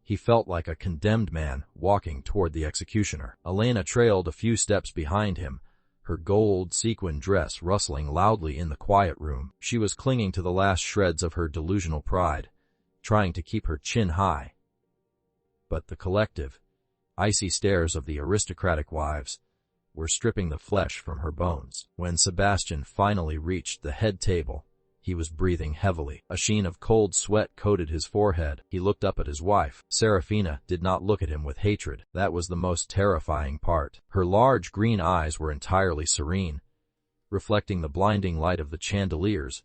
he felt like a condemned man walking toward the executioner. Elena trailed a few steps behind him, her gold sequin dress rustling loudly in the quiet room. She was clinging to the last shreds of her delusional pride, trying to keep her chin high. But the collective, icy stares of the aristocratic wives were stripping the flesh from her bones. When Sebastian finally reached the head table, he was breathing heavily. A sheen of cold sweat coated his forehead. He looked up at his wife. Seraphina did not look at him with hatred. That was the most terrifying part. Her large green eyes were entirely serene, reflecting the blinding light of the chandeliers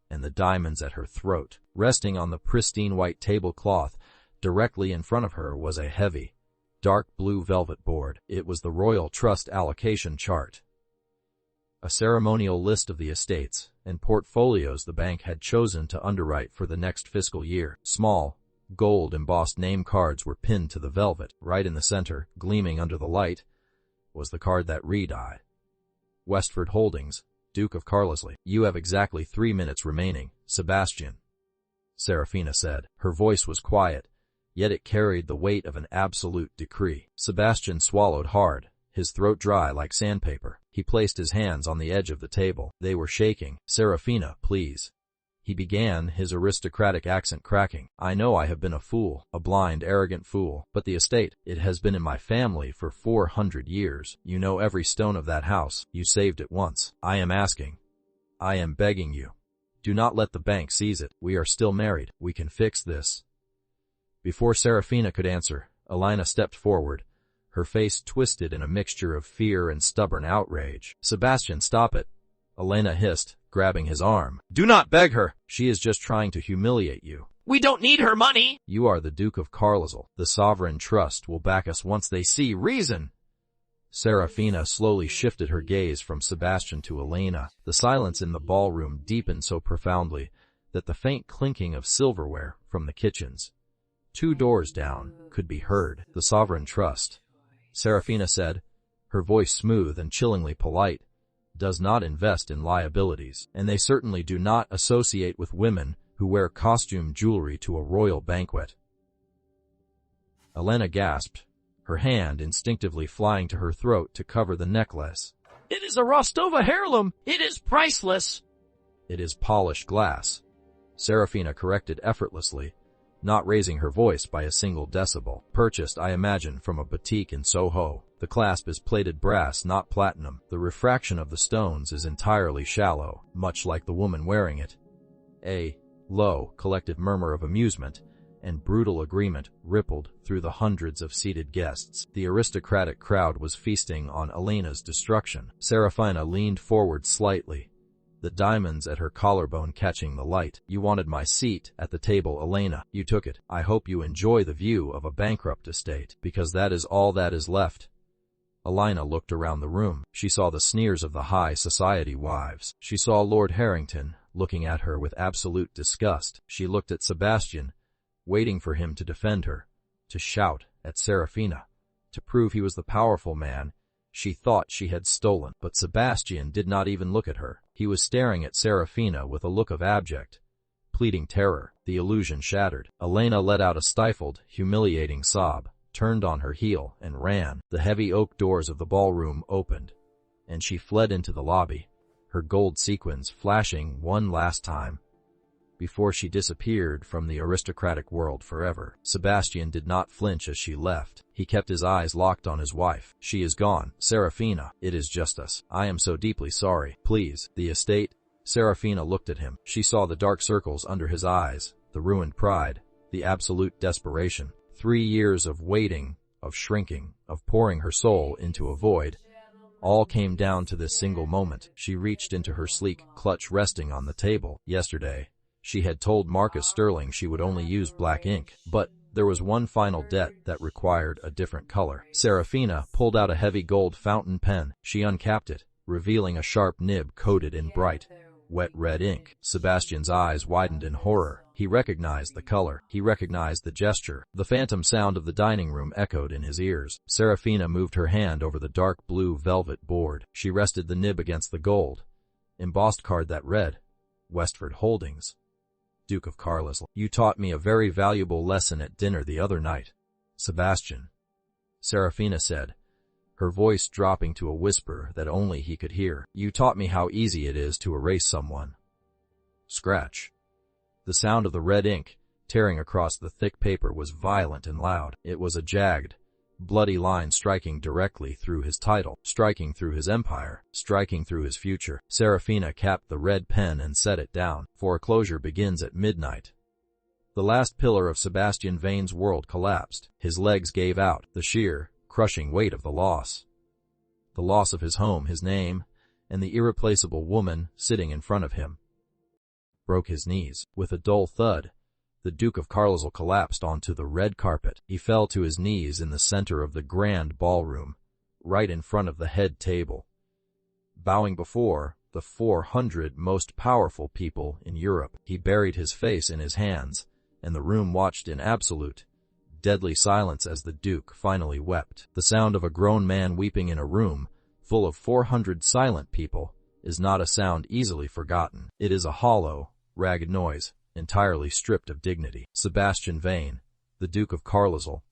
and the diamonds at her throat. Resting on the pristine white tablecloth directly in front of her was a heavy, dark blue velvet board. It was the Royal Trust allocation chart, a ceremonial list of the estates and portfolios the bank had chosen to underwrite for the next fiscal year. Small, gold-embossed name cards were pinned to the velvet. Right in the center, gleaming under the light, was the card that read, I, Westford Holdings, Duke of Carlisle. You have exactly 3 minutes remaining, Sebastian, Seraphina said. Her voice was quiet, yet it carried the weight of an absolute decree. Sebastian swallowed hard, his throat dry like sandpaper. He placed his hands on the edge of the table. They were shaking. Seraphina, please, he began, his aristocratic accent cracking. I know I have been a fool, a blind, arrogant fool, but the estate, it has been in my family for 400 years. You know every stone of that house. You saved it once. I am asking, I am begging you, do not let the bank seize it. We are still married. We can fix this. Before Seraphina could answer, Elena stepped forward, her face twisted in a mixture of fear and stubborn outrage. Sebastian, stop it, Elena hissed, grabbing his arm. Do not beg her. She is just trying to humiliate you. We don't need her money. You are the Duke of Carlisle. The sovereign trust will back us once they see reason. Seraphina slowly shifted her gaze from Sebastian to Elena. The silence in the ballroom deepened so profoundly that the faint clinking of silverware from the kitchens 2 doors down could be heard. The sovereign trust, Seraphina said, her voice smooth and chillingly polite, does not invest in liabilities, and they certainly do not associate with women who wear costume jewelry to a royal banquet. Elena gasped, her hand instinctively flying to her throat to cover the necklace. It is a Rostova heirloom. It is priceless. It is polished glass, Seraphina corrected effortlessly, not raising her voice by a single decibel. Purchased, I imagine, from a boutique in Soho. The clasp is plated brass, not platinum. The refraction of the stones is entirely shallow, much like the woman wearing it. A low, collective murmur of amusement and brutal agreement rippled through the hundreds of seated guests. The aristocratic crowd was feasting on Elena's destruction. Seraphina leaned forward slightly, the diamonds at her collarbone catching the light. You wanted my seat at the table, Elena. You took it. I hope you enjoy the view of a bankrupt estate, because that is all that is left. Elena looked around the room. She saw the sneers of the high society wives. She saw Lord Harrington looking at her with absolute disgust. She looked at Sebastian, waiting for him to defend her, to shout at Seraphina, to prove he was the powerful man She thought she had stolen, but Sebastian did not even look at her. He was staring at Seraphina with a look of abject, pleading terror. The illusion shattered. Elena let out a stifled, humiliating sob, turned on her heel, and ran. The heavy oak doors of the ballroom opened, and she fled into the lobby, her gold sequins flashing one last time before she disappeared from the aristocratic world forever. Sebastian did not flinch as she left. He kept his eyes locked on his wife. She is gone. Seraphina, it is just us. I am so deeply sorry. Please, the estate. Seraphina looked at him. She saw the dark circles under his eyes, the ruined pride, the absolute desperation. 3 years of waiting, of shrinking, of pouring her soul into a void, all came down to this single moment. She reached into her sleek clutch resting on the table. Yesterday, she had told Marcus Sterling she would only use black ink, but there was one final debt that required a different color. Seraphina pulled out a heavy gold fountain pen. She uncapped it, revealing a sharp nib coated in bright, wet red ink. Sebastian's eyes widened in horror. He recognized the color. He recognized the gesture. The phantom sound of the dining room echoed in his ears. Seraphina moved her hand over the dark blue velvet board. She rested the nib against the gold, embossed card that read, Westford Holdings, Duke of Carlisle. You taught me a very valuable lesson at dinner the other night, Sebastian, Seraphina said, her voice dropping to a whisper that only he could hear. You taught me how easy it is to erase someone. Scratch. The sound of the red ink tearing across the thick paper was violent and loud. It was a jagged, bloody line striking directly through his title, striking through his empire, striking through his future. Seraphina capped the red pen and set it down. Foreclosure begins at midnight. The last pillar of Sebastian Vane's world collapsed. His legs gave out. The sheer, crushing weight of the loss of his home, his name, and the irreplaceable woman sitting in front of him, broke his knees. With a dull thud, the Duke of Carlisle collapsed onto the red carpet. He fell to his knees in the center of the grand ballroom, right in front of the head table, bowing before the 400 most powerful people in Europe. He buried his face in his hands, and the room watched in absolute, deadly silence as the Duke finally wept. The sound of a grown man weeping in a room full of 400 silent people is not a sound easily forgotten. It is a hollow, ragged noise, entirely stripped of dignity. Sebastian Vane, the Duke of Carlisle,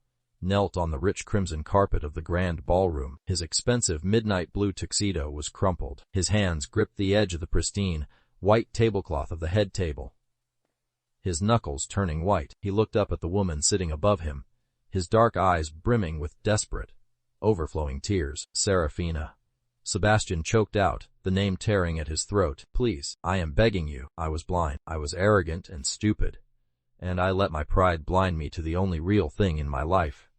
knelt on the rich crimson carpet of the grand ballroom. His expensive midnight blue tuxedo was crumpled. His hands gripped the edge of the pristine, white tablecloth of the head table, his knuckles turning white. He looked up at the woman sitting above him, his dark eyes brimming with desperate, overflowing tears. Seraphina. Sebastian choked out, the name tearing at his throat. Please, I am begging you. I was blind. I was arrogant and stupid, and I let my pride blind me to the only real thing in my life.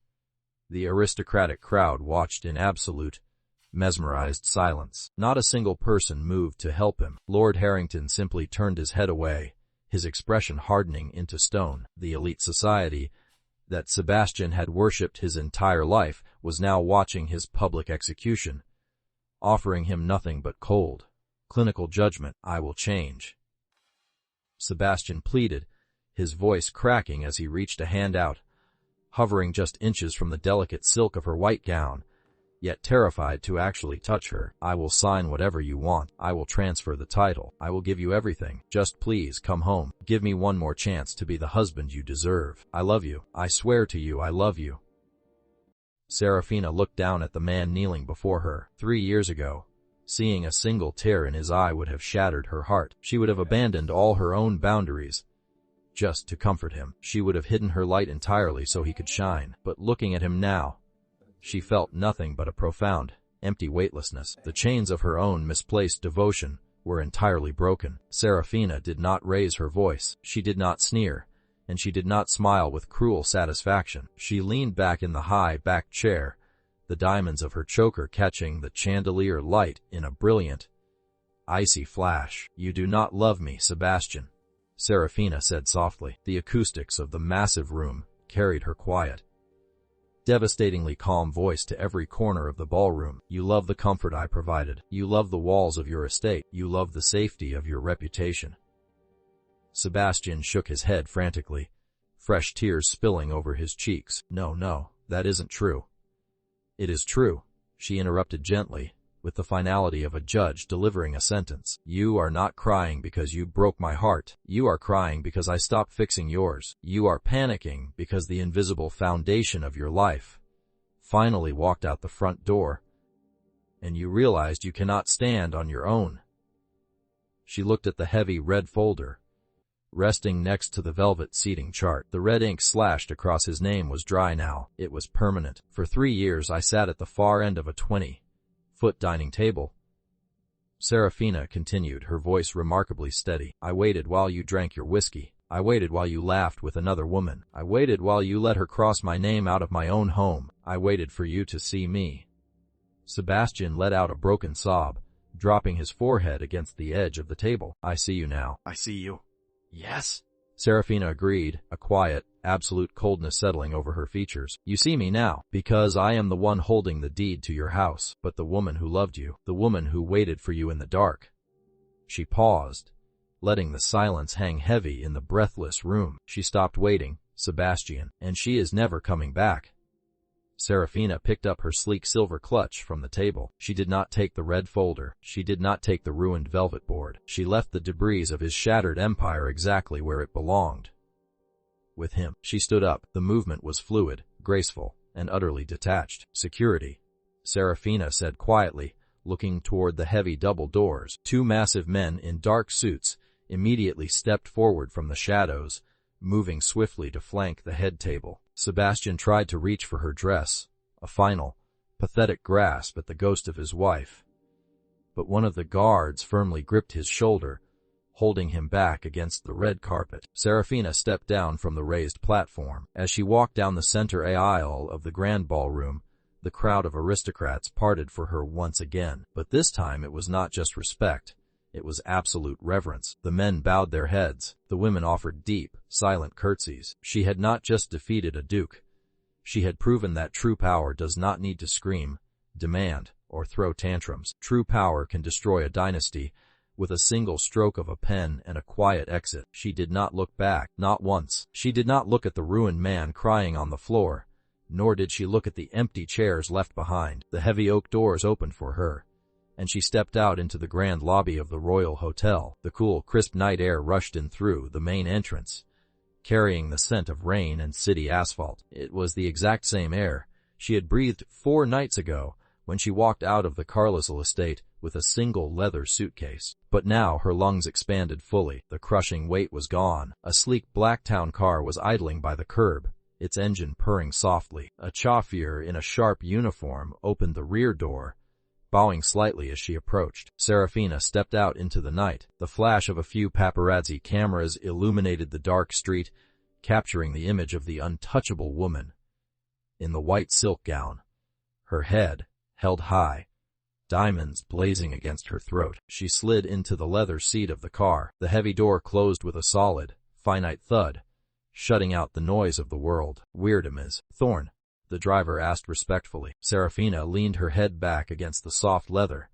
The aristocratic crowd watched in absolute, mesmerized silence. Not a single person moved to help him. Lord Harrington simply turned his head away, his expression hardening into stone. The elite society that Sebastian had worshipped his entire life was now watching his public execution, offering him nothing but cold, clinical judgment. I will change, Sebastian pleaded, his voice cracking as he reached a hand out, hovering just inches from the delicate silk of her white gown, yet terrified to actually touch her. I will sign whatever you want. I will transfer the title. I will give you everything. Just please come home. Give me one more chance to be the husband you deserve. I love you. I swear to you I love you. Seraphina looked down at the man kneeling before her. 3 years ago, seeing a single tear in his eye would have shattered her heart. She would have abandoned all her own boundaries just to comfort him. She would have hidden her light entirely so he could shine. But looking at him now, she felt nothing but a profound, empty weightlessness. The chains of her own misplaced devotion were entirely broken. Seraphina did not raise her voice. She did not sneer, and she did not smile with cruel satisfaction. She leaned back in the high-backed chair, the diamonds of her choker catching the chandelier light in a brilliant, icy flash. You do not love me, Sebastian, Seraphina said softly. The acoustics of the massive room carried her quiet, devastatingly calm voice to every corner of the ballroom. You love the comfort I provided. You love the walls of your estate. You love the safety of your reputation. Sebastian shook his head frantically, fresh tears spilling over his cheeks. No, that isn't true. It is true, she interrupted gently, with the finality of a judge delivering a sentence. You are not crying because you broke my heart. You are crying because I stopped fixing yours. You are panicking because the invisible foundation of your life finally walked out the front door, and you realized you cannot stand on your own. She looked at the heavy red folder, resting next to the velvet seating chart. The red ink slashed across his name was dry now. It was permanent. For 3 years I sat at the far end of a 20-foot dining table. Seraphina continued, her voice remarkably steady. I waited while you drank your whiskey. I waited while you laughed with another woman. I waited while you let her cross my name out of my own home. I waited for you to see me. Sebastian let out a broken sob, dropping his forehead against the edge of the table. I see you now. I see you. Yes. Seraphina agreed, a quiet, absolute coldness settling over her features. You see me now, because I am the one holding the deed to your house, but the woman who loved you, the woman who waited for you in the dark. She paused, letting the silence hang heavy in the breathless room. She stopped waiting, Sebastian, and she is never coming back. Seraphina picked up her sleek silver clutch from the table. She did not take the red folder. She did not take the ruined velvet board. She left the debris of his shattered empire exactly where it belonged. With him. She stood up. The movement was fluid, graceful, and utterly detached. Security, Seraphina said quietly, looking toward the heavy double doors. 2 massive men in dark suits immediately stepped forward from the shadows, moving swiftly to flank the head table. Sebastian tried to reach for her dress, a final, pathetic grasp at the ghost of his wife. But one of the guards firmly gripped his shoulder, holding him back against the red carpet. Seraphina stepped down from the raised platform. As she walked down the center aisle of the grand ballroom, the crowd of aristocrats parted for her once again. But this time it was not just respect. It was absolute reverence. The men bowed their heads. The women offered deep, silent curtsies. She had not just defeated a duke. She had proven that true power does not need to scream, demand, or throw tantrums. True power can destroy a dynasty with a single stroke of a pen and a quiet exit. She did not look back, not once. She did not look at the ruined man crying on the floor, nor did she look at the empty chairs left behind. The heavy oak doors opened for her, and she stepped out into the grand lobby of the Royal Hotel. The cool, crisp night air rushed in through the main entrance, carrying the scent of rain and city asphalt. It was the exact same air she had breathed 4 nights ago when she walked out of the Carlisle estate with a single leather suitcase. But now her lungs expanded fully. The crushing weight was gone. A sleek Blacktown car was idling by the curb, its engine purring softly. A chauffeur in a sharp uniform opened the rear door, bowing slightly as she approached. Seraphina stepped out into the night. The flash of a few paparazzi cameras illuminated the dark street, capturing the image of the untouchable woman in the white silk gown, her head held high, diamonds blazing against her throat. She slid into the leather seat of the car. The heavy door closed with a solid, finite thud, shutting out the noise of the world. "Where'd Ms. Thorne?" the driver asked respectfully. Seraphina leaned her head back against the soft leather,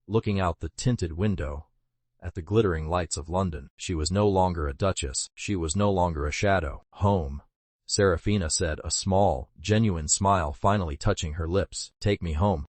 looking out the tinted window at the glittering lights of London. She was no longer a duchess. She was no longer a shadow. "Home," Seraphina said, a small, genuine smile finally touching her lips. "Take me home."